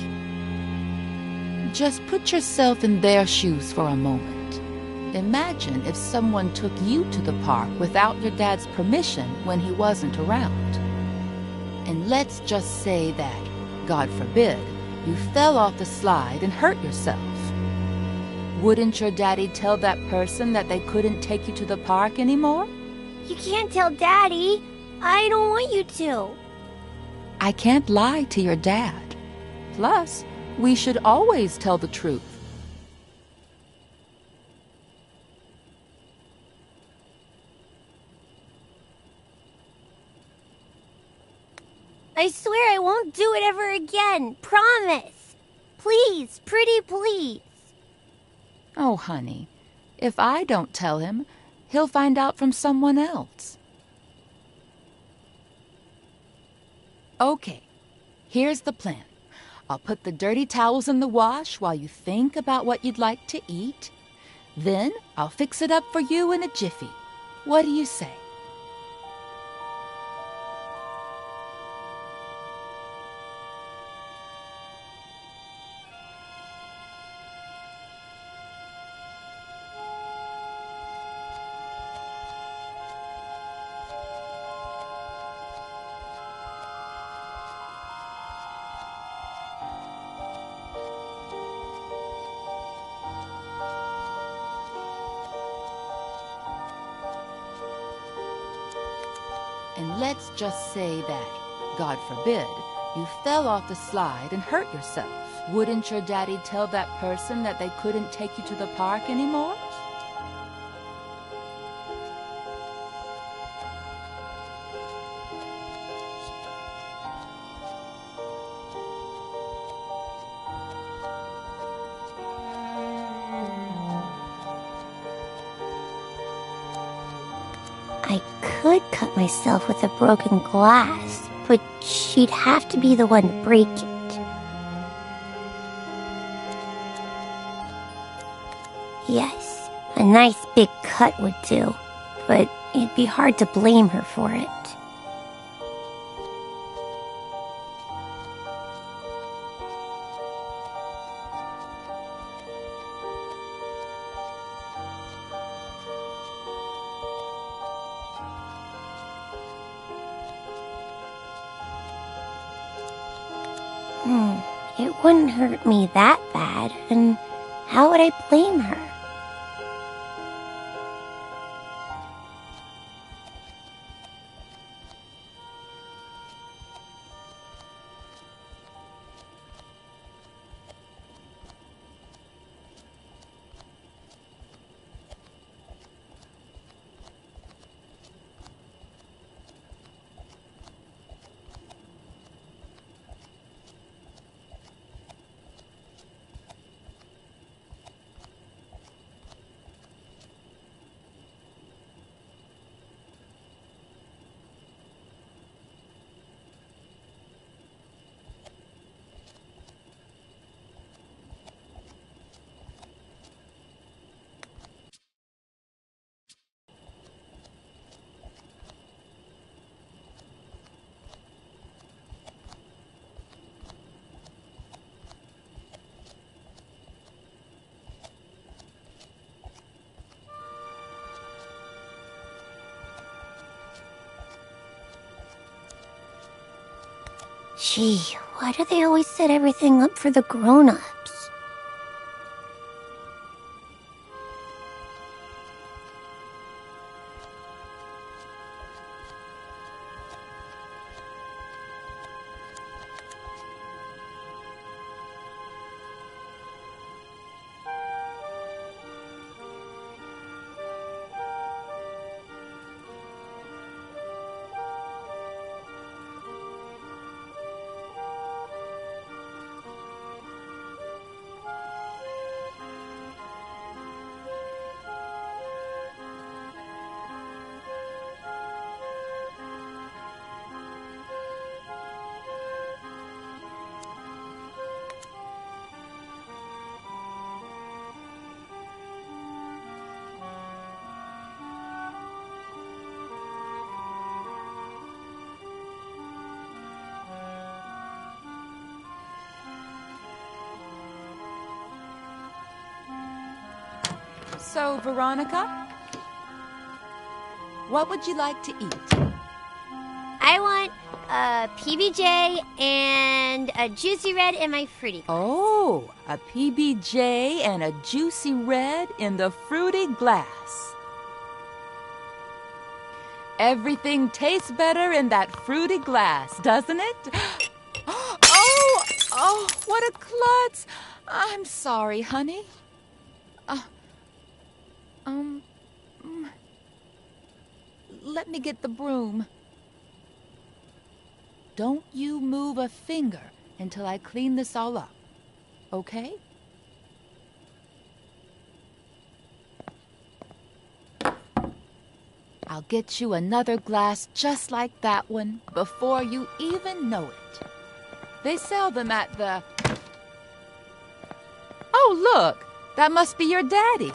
Just put yourself in their shoes for a moment. Imagine if someone took you to the park without your dad's permission when he wasn't around. And let's just say that, God forbid, you fell off the slide and hurt yourself. Wouldn't your daddy tell that person that they couldn't take you to the park anymore? You can't tell Daddy. I don't want you to. I can't lie to your dad. Plus, We should always tell the truth. I swear I won't do it ever again. Promise. Please, pretty please. Oh, honey, if I don't tell him, he'll find out from someone else. Okay, here's the plan. I'll put the dirty towels in the wash while you think about what you'd like to eat. Then I'll fix it up for you in a jiffy. What do you say? And let's just say that, God forbid, you fell off the slide and hurt yourself. Wouldn't your daddy tell that person that they couldn't take you to the park anymore? I could cut myself with a broken glass, but she'd have to be the one to break it. Yes, a nice big cut would do, but it'd be hard to blame her for it. It wouldn't hurt me that bad, and how would I blame her? Gee, why do they always set everything up for the grown-ups? So, Veronica, what would you like to eat? I want a PBJ and a juicy red in my fruity glass. Oh, a PBJ and a juicy red in the fruity glass. Everything tastes better in that fruity glass, doesn't it? Oh! Oh, what a klutz! I'm sorry, honey. Let me get the broom. Don't you move a finger until I clean this all up, okay? I'll get you another glass just like that one before you even know it. They sell them at the... Oh, look! That must be your daddy.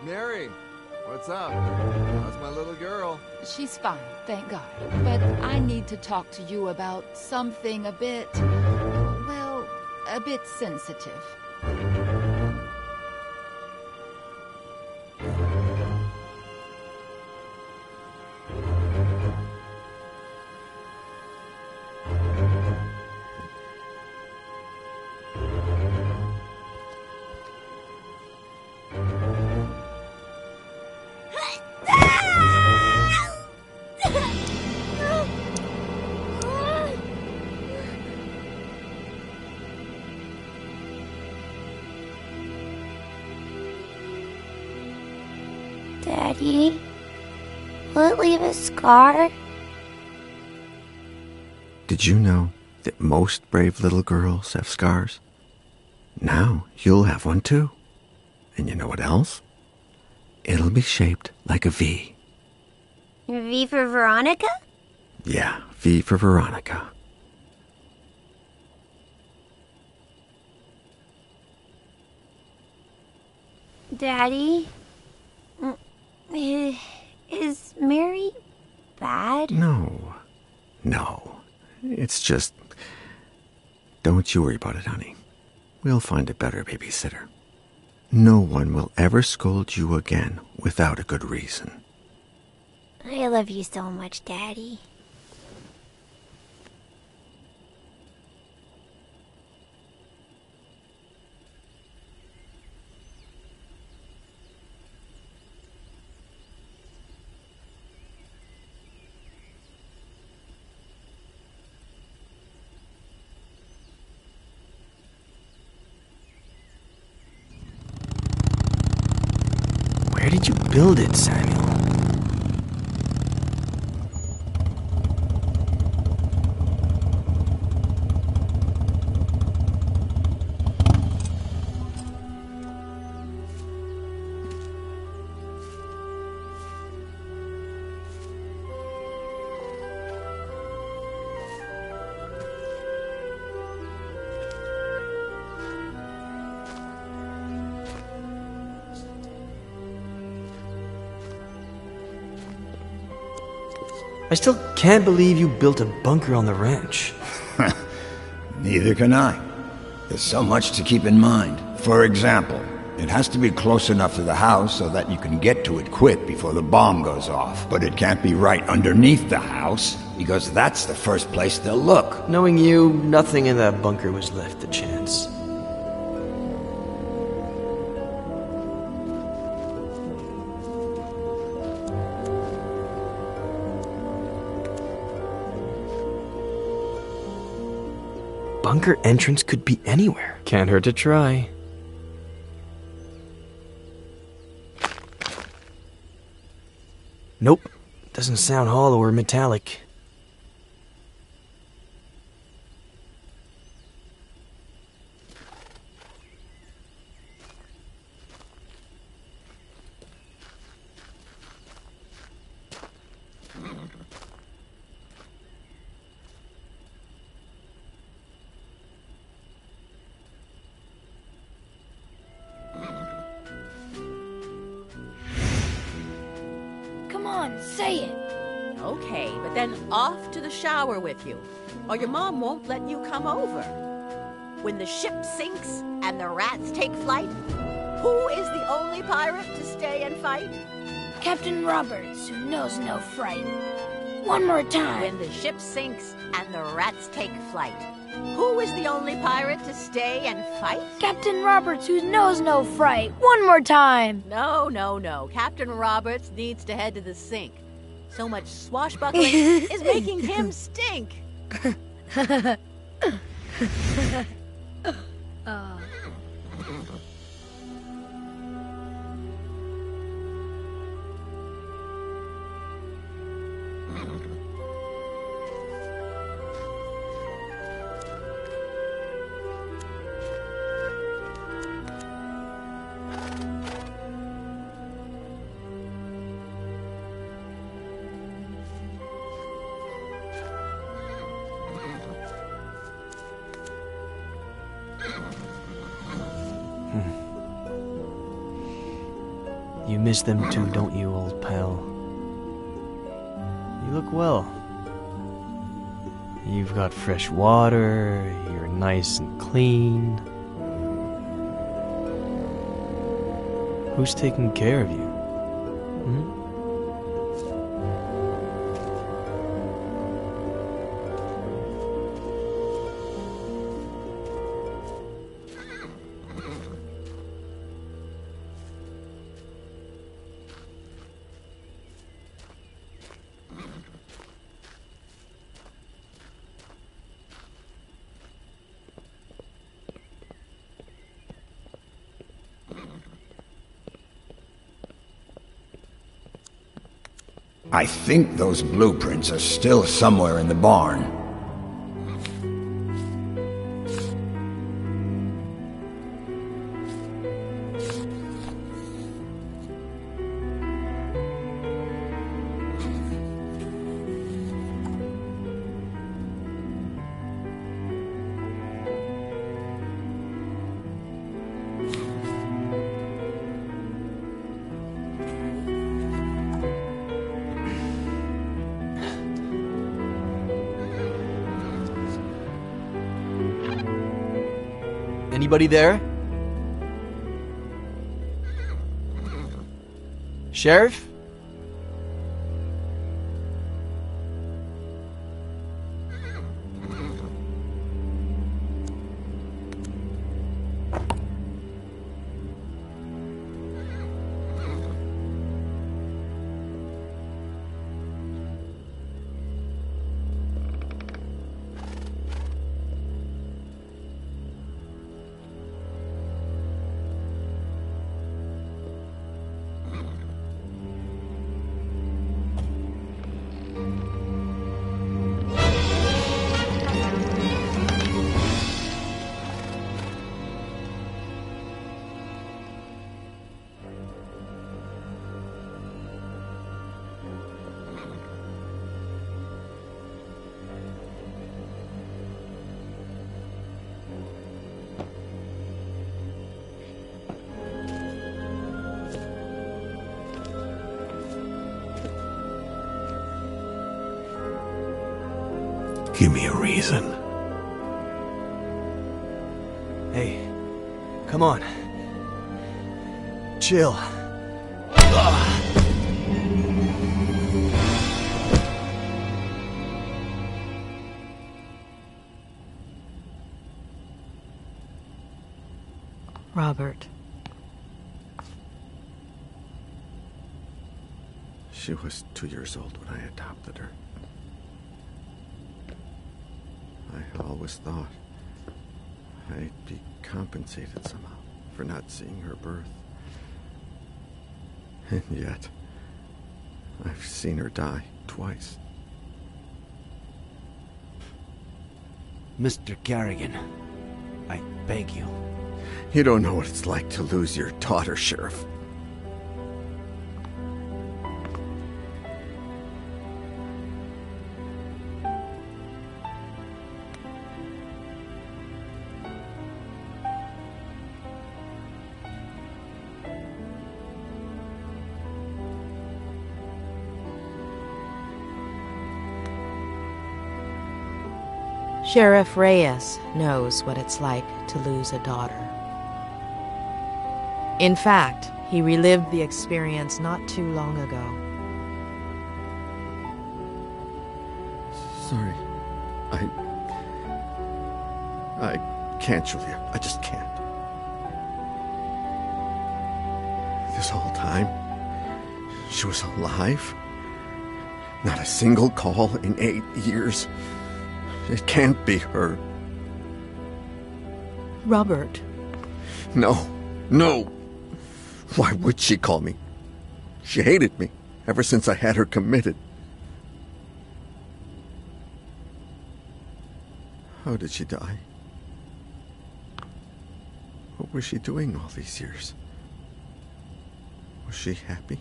Mary, what's up? How's my little girl? She's fine, thank God. But I need to talk to you about something a bit, well, a bit sensitive. Daddy, will it leave a scar? Did you know that most brave little girls have scars? Now you'll have one too. And you know what else? It'll be shaped like a V. V for Veronica? Yeah, V for Veronica. Daddy, is Mary bad? No. It's just... Don't you worry about it, honey. We'll find a better babysitter. No one will ever scold you again without a good reason. I love you so much, Daddy. Where did you build it, Samuel? I still can't believe you built a bunker on the ranch. Neither can I. There's so much to keep in mind. For example, it has to be close enough to the house so that you can get to it quick before the bomb goes off. But it can't be right underneath the house, because that's the first place they'll look. Knowing you, nothing in that bunker was left to chance. Bunker entrance could be anywhere. Can't hurt to try. Nope. Doesn't sound hollow or metallic. Say it. Okay, but then off to the shower with you, or your mom won't let you come over. When the ship sinks and the rats take flight, who is the only pirate to stay and fight? Captain Roberts, who knows no fright. One more time. When the ship sinks and the rats take flight, who is the only pirate to stay and fight? Captain Roberts, who knows no fright. One more time. No. Captain Roberts needs to head to the sink. So much swashbuckling is making him stink. You miss them too, don't you, old pal? You look well. You've got fresh water, you're nice and clean. Who's taking care of you? Hmm? I think those blueprints are still somewhere in the barn. Anybody there? Sheriff? Give me a reason. Hey, come on. Chill. Robert. She was 2 years old when I adopted her. I always thought I'd be compensated somehow for not seeing her birth. And yet, I've seen her die twice. Mr. Carrigan, I beg you. You don't know what it's like to lose your daughter, Sheriff. Sheriff Reyes knows what it's like to lose a daughter. In fact, he relived the experience not too long ago. Sorry. I can't, Julia. I just can't. This whole time, she was alive. Not a single call in 8 years. It can't be her. Robert. No. Why would she call me? She hated me ever since I had her committed. How did she die? What was she doing all these years? Was she happy?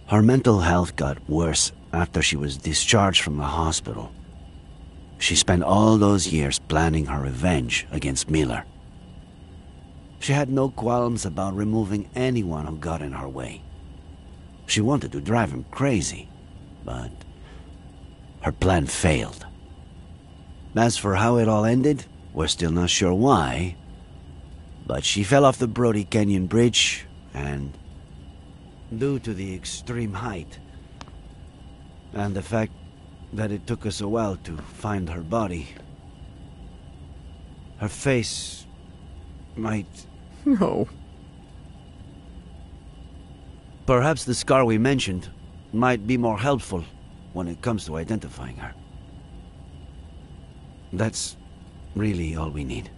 Her mental health got worse after she was discharged from the hospital. She spent all those years planning her revenge against Miller. She had no qualms about removing anyone who got in her way. She wanted to drive him crazy, but her plan failed. As for how it all ended, we're still not sure why, but she fell off the Brody Canyon Bridge, and due to the extreme height, and the fact that it took us a while to find her body, her face might... No. Perhaps the scar we mentioned might be more helpful when it comes to identifying her. That's really all we need.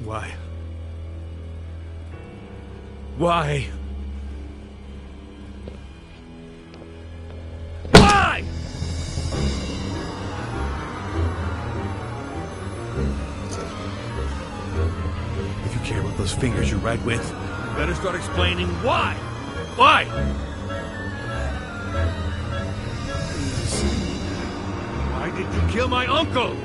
Why? Why? Why? If you care about those fingers you write with, you better start explaining why. Why? Why did you kill my uncle?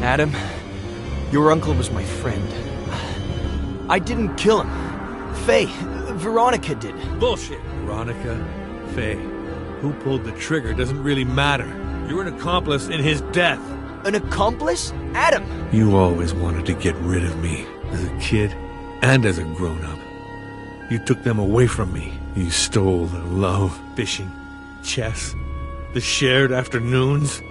Adam, your uncle was my friend. I didn't kill him. Faye, Veronica did. Bullshit. Veronica, Faye. Who pulled the trigger doesn't really matter. You're an accomplice in his death. An accomplice? Adam! You always wanted to get rid of me, as a kid and as a grown-up. You took them away from me. You stole their love, fishing, chess, the shared afternoons.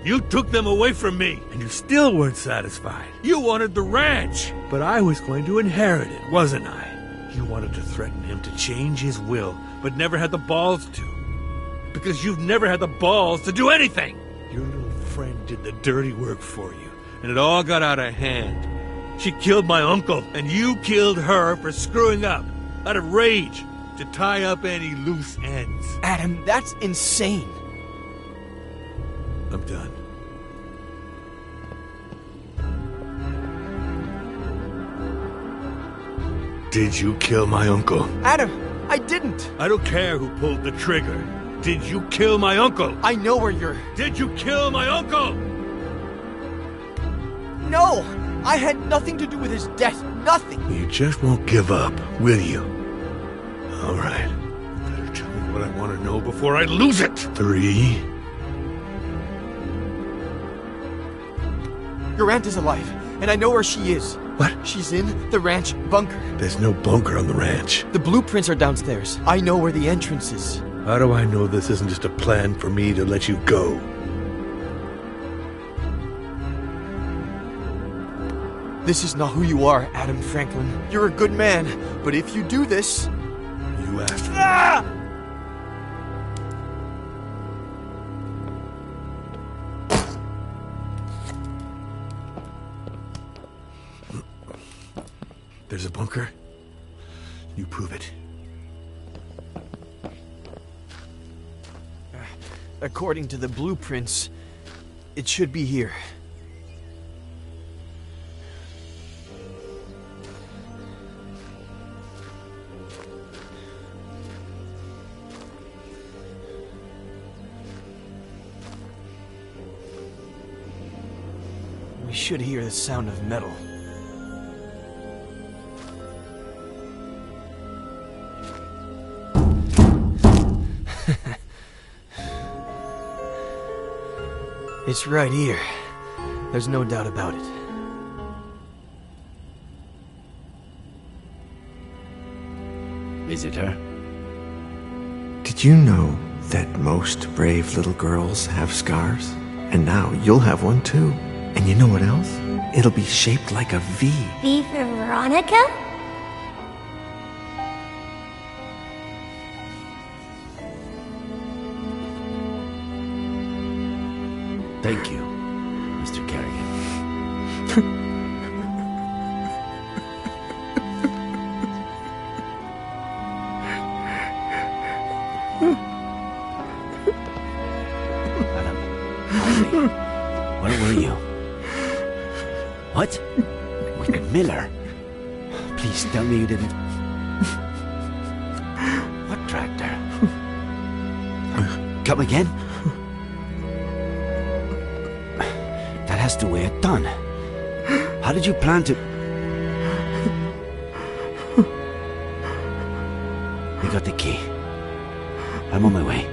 You took them away from me, and you still weren't satisfied. You wanted the ranch, but I was going to inherit it, wasn't I? You wanted to threaten him to change his will, but never had the balls to. Because you've never had the balls to do anything. Your little friend did the dirty work for you, and it all got out of hand. She killed my uncle, and you killed her for screwing up, out of rage, to tie up any loose ends. Adam, that's insane. I'm done. Did you kill my uncle? Adam, I didn't. I don't care who pulled the trigger. Did you kill my uncle? I know where you're... Did you kill my uncle? No! I had nothing to do with his death. Nothing. You just won't give up, will you? All right. You better tell me what I want to know before I lose it. 3. Your aunt is alive, and I know where she is. What? She's in the ranch bunker. There's no bunker on the ranch. The blueprints are downstairs. I know where the entrance is. How do I know this isn't just a plan for me to let you go? This is not who you are, Adam Franklin. You're a good man, but if you do this... You asked me. Ah! There's a bunker. You prove it. According to the blueprints, it should be here. We should hear the sound of metal. It's right here. There's no doubt about it. Is it her? Did you know that most brave little girls have scars? And now you'll have one too. And you know what else? It'll be shaped like a V. V for Veronica? Thank you, Mr. Kerrigan. Adam, where were you? What? With Miller? Please tell me you didn't... What tractor? Come again? That has to weigh a ton. How did you plan to... We got the key. I'm on my way.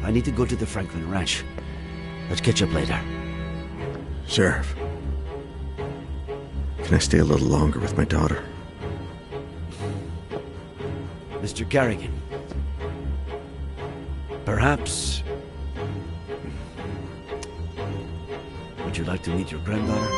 I need to go to the Franklin Ranch. Let's catch up later. Sheriff, can I stay a little longer with my daughter? Mr. Kerrigan. Perhaps... Would you like to meet your granddaughter?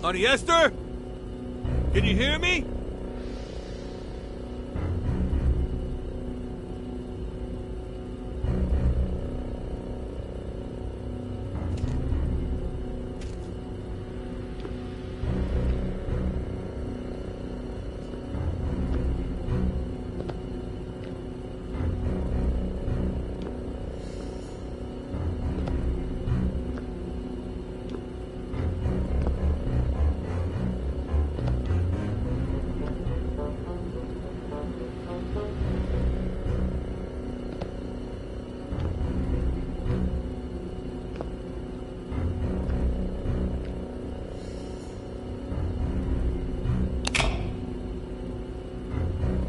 Auntie Esther? Can you hear me?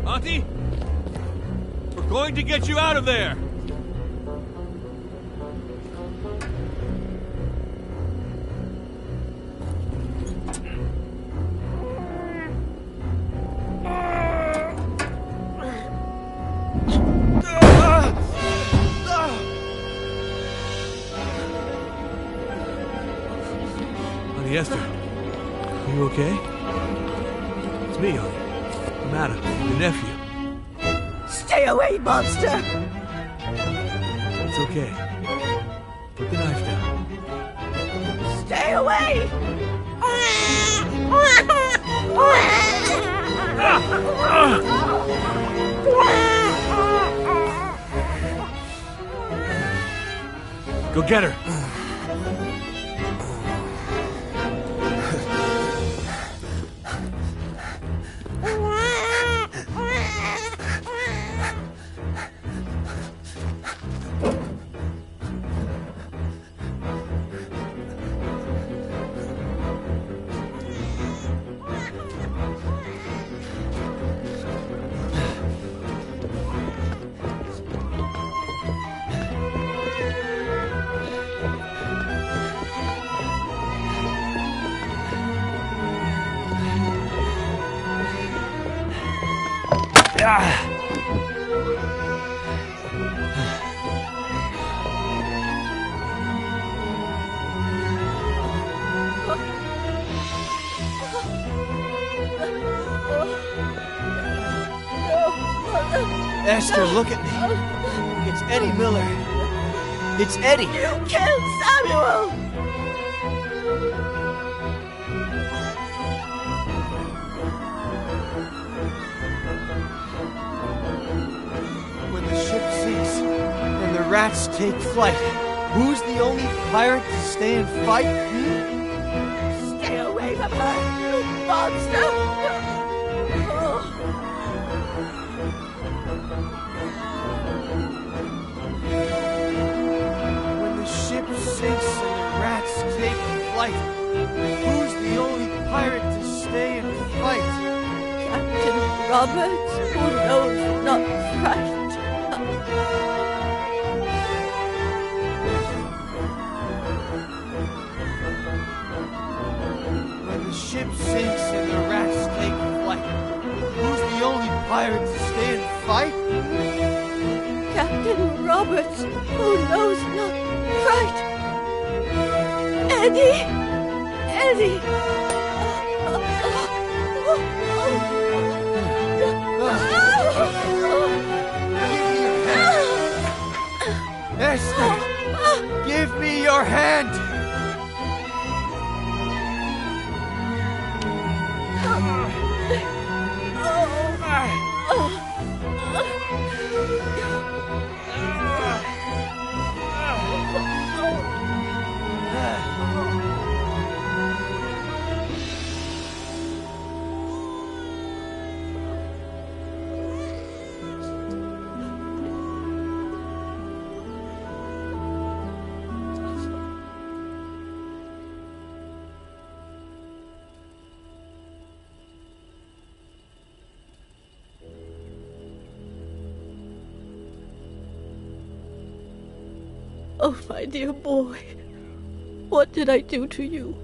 Auntie? We're going to get you out of there! Auntie Esther, are you okay? It's me, Auntie. I'm Adam, your nephew. Stay away, monster! It's okay. Put the knife down. Stay away! Go get her! Esther, look at me. It's Eddie Miller. It's Eddie. You killed Samuel! When the ship sinks and the rats take flight, who's the only pirate to stay and fight? Stay away from her, you monster! When the ship sinks and the rats take flight, who's the only pirate to stay and fight? Captain Roberts, who knows not right. When the ship sinks and the rats take flight, who's the only pirate to stay and fight? Captain Roberts, who knows not right. Eddie! Eddie! Esther, give me your hand! Oh, my dear boy. What did I do to you?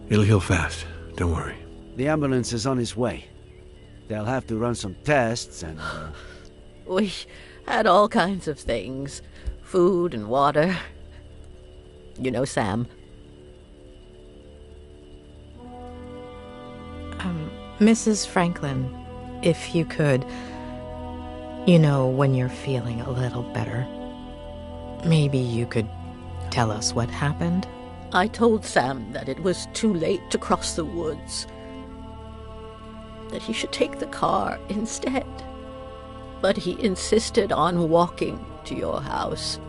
It'll heal fast. Don't worry. The ambulance is on its way. They'll have to run some tests and... We had all kinds of things. Food and water. You know Sam. Mrs. Franklin, if you could, when you're feeling a little better, maybe you could tell us what happened? I told Sam that it was too late to cross the woods, that he should take the car instead. But he insisted on walking to your house.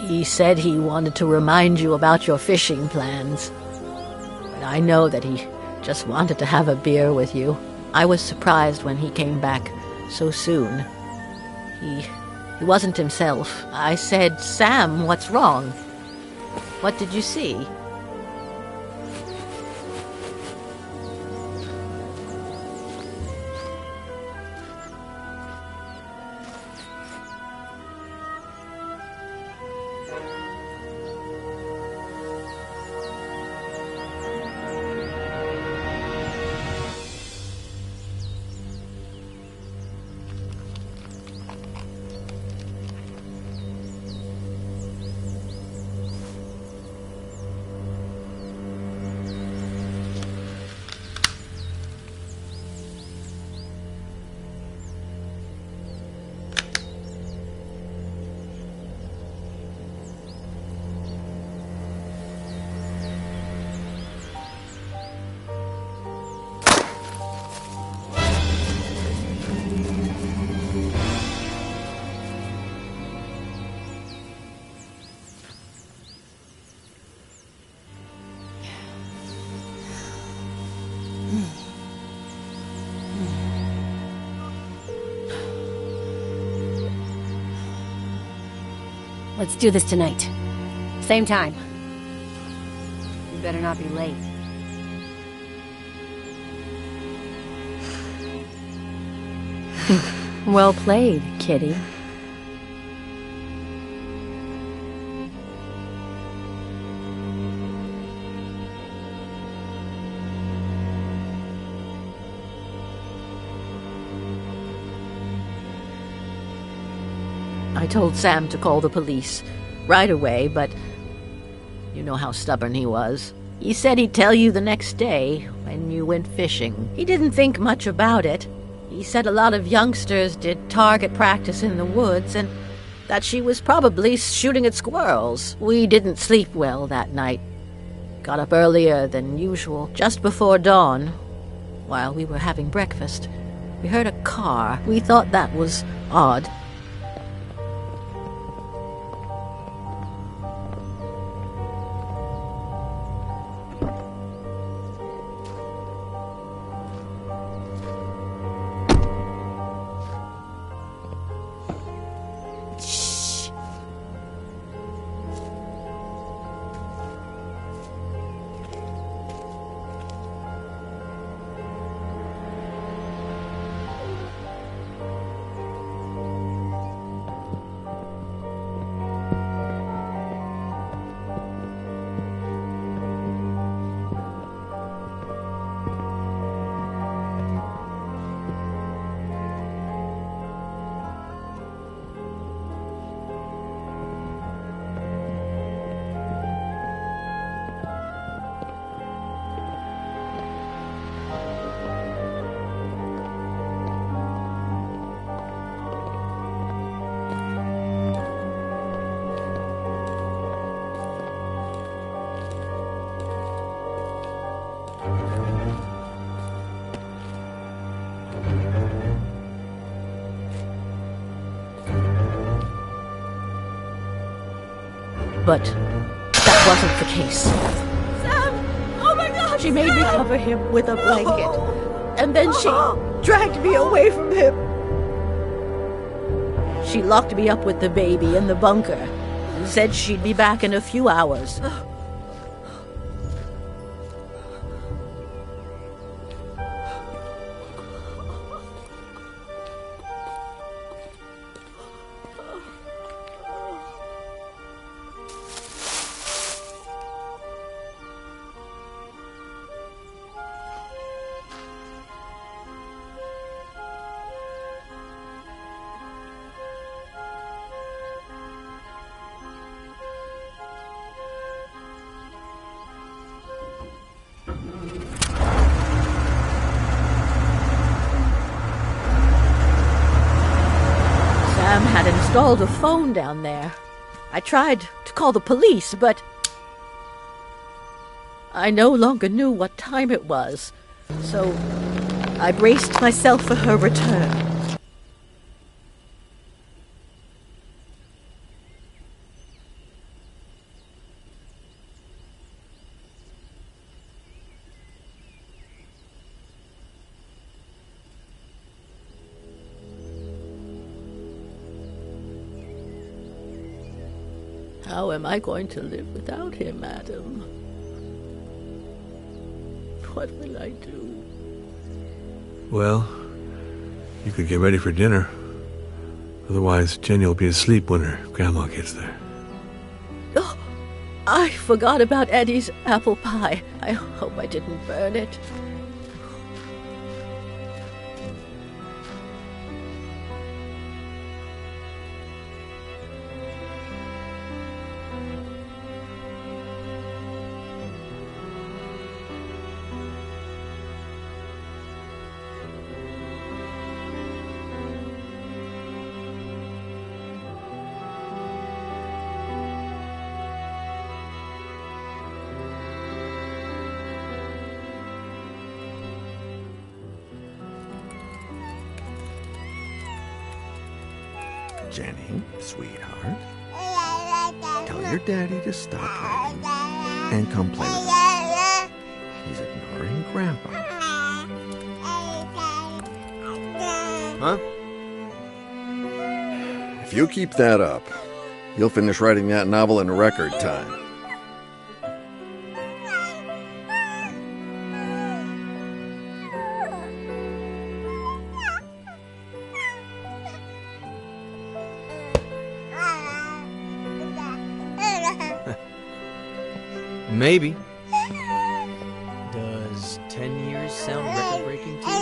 He said he wanted to remind you about your fishing plans. But I know that he just wanted to have a beer with you. I was surprised when he came back so soon. He wasn't himself. I said, "Sam, what's wrong? What did you see?" Let's do this tonight. Same time. You better not be late. Well played, kitty. I told Sam to call the police right away, but you know how stubborn he was. He said he'd tell you the next day when you went fishing. He didn't think much about it. He said a lot of youngsters did target practice in the woods and that she was probably shooting at squirrels. We didn't sleep well that night. Got up earlier than usual, just before dawn. While we were having breakfast, we heard a car. We thought that was odd. But that wasn't the case. Sam! Oh my God! She made me cover him with a blanket, and then she dragged me away from him. She locked me up with the baby in the bunker and said she'd be back in a few hours. Sam had installed a phone down there. I tried to call the police, but I no longer knew what time it was, so I braced myself for her return. How am I going to live without him, Adam? What will I do? Well, you could get ready for dinner. Otherwise, Jenny will be asleep when her grandma gets there. Oh, I forgot about Eddie's apple pie. I hope I didn't burn it. Jenny, sweetheart, tell your daddy to stop writing and come play with us. He's ignoring Grandpa. Huh? If you keep that up, you'll finish writing that novel in record time. Maybe. Does 10 years sound record-breaking to you?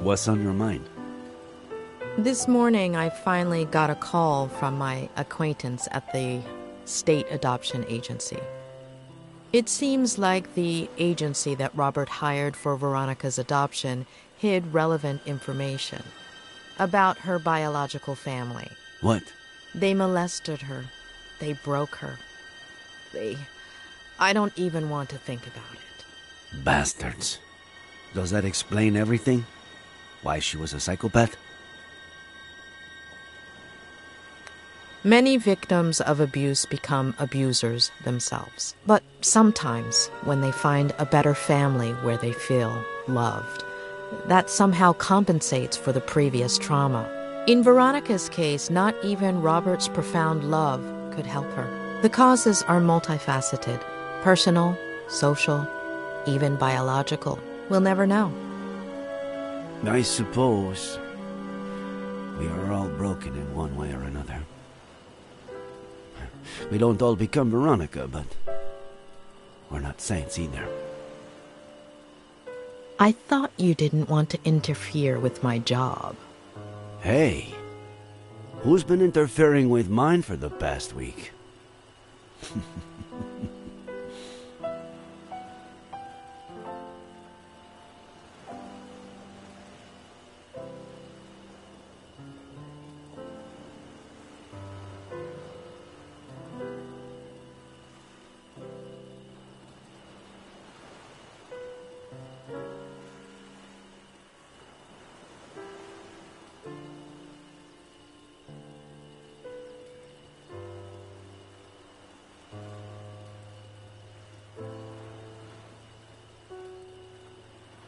What's on your mind? This morning, I finally got a call from my acquaintance at the state adoption agency. It seems like the agency that Robert hired for Veronica's adoption hid relevant information about her biological family. What? They molested her. They broke her. I don't even want to think about it. Bastards. Does that explain everything? Why she was a psychopath? Many victims of abuse become abusers themselves. But sometimes, when they find a better family where they feel loved, that somehow compensates for the previous trauma. In Veronica's case, not even Robert's profound love could help her. The causes are multifaceted: personal, social, even biological. We'll never know. I suppose we are all broken in one way or another. We don't all become Veronica, but we're not saints either. I thought you didn't want to interfere with my job. Hey, who's been interfering with mine for the past week?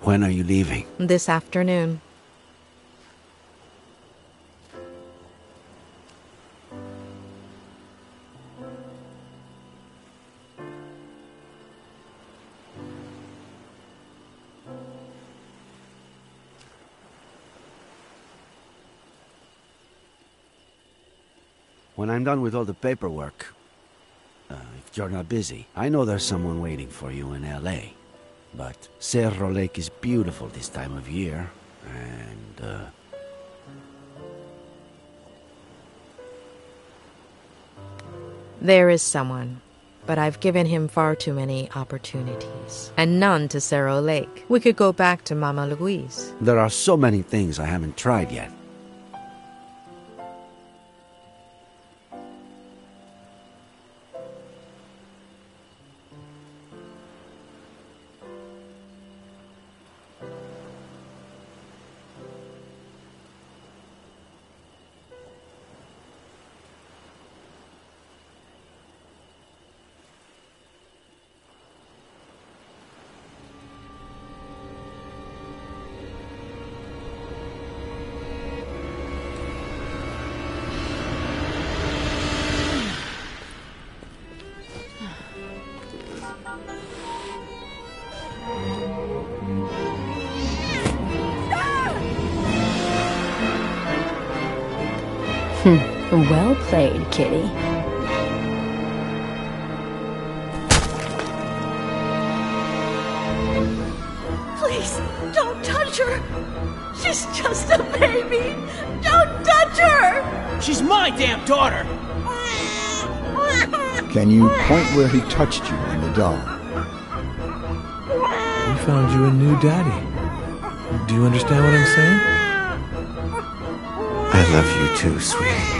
When are you leaving? This afternoon. When I'm done with all the paperwork, if you're not busy, I know there's someone waiting for you in L.A. But Cerro Lake is beautiful this time of year, and, There is someone, but I've given him far too many opportunities, and none to Cerro Lake. We could go back to Mama Louise. there are so many things I haven't tried yet. Well played, kitty. Please, don't touch her. She's just a baby. Don't touch her. She's my damn daughter. Can you point where he touched you in the dark? We found you a new daddy. Do you understand what I'm saying? I love you too, sweetie.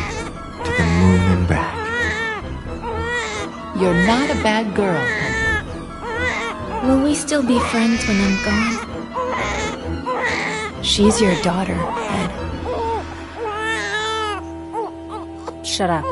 To the moon and back. You're not a bad girl. Will we still be friends when I'm gone? She's your daughter, Ed. Shut up.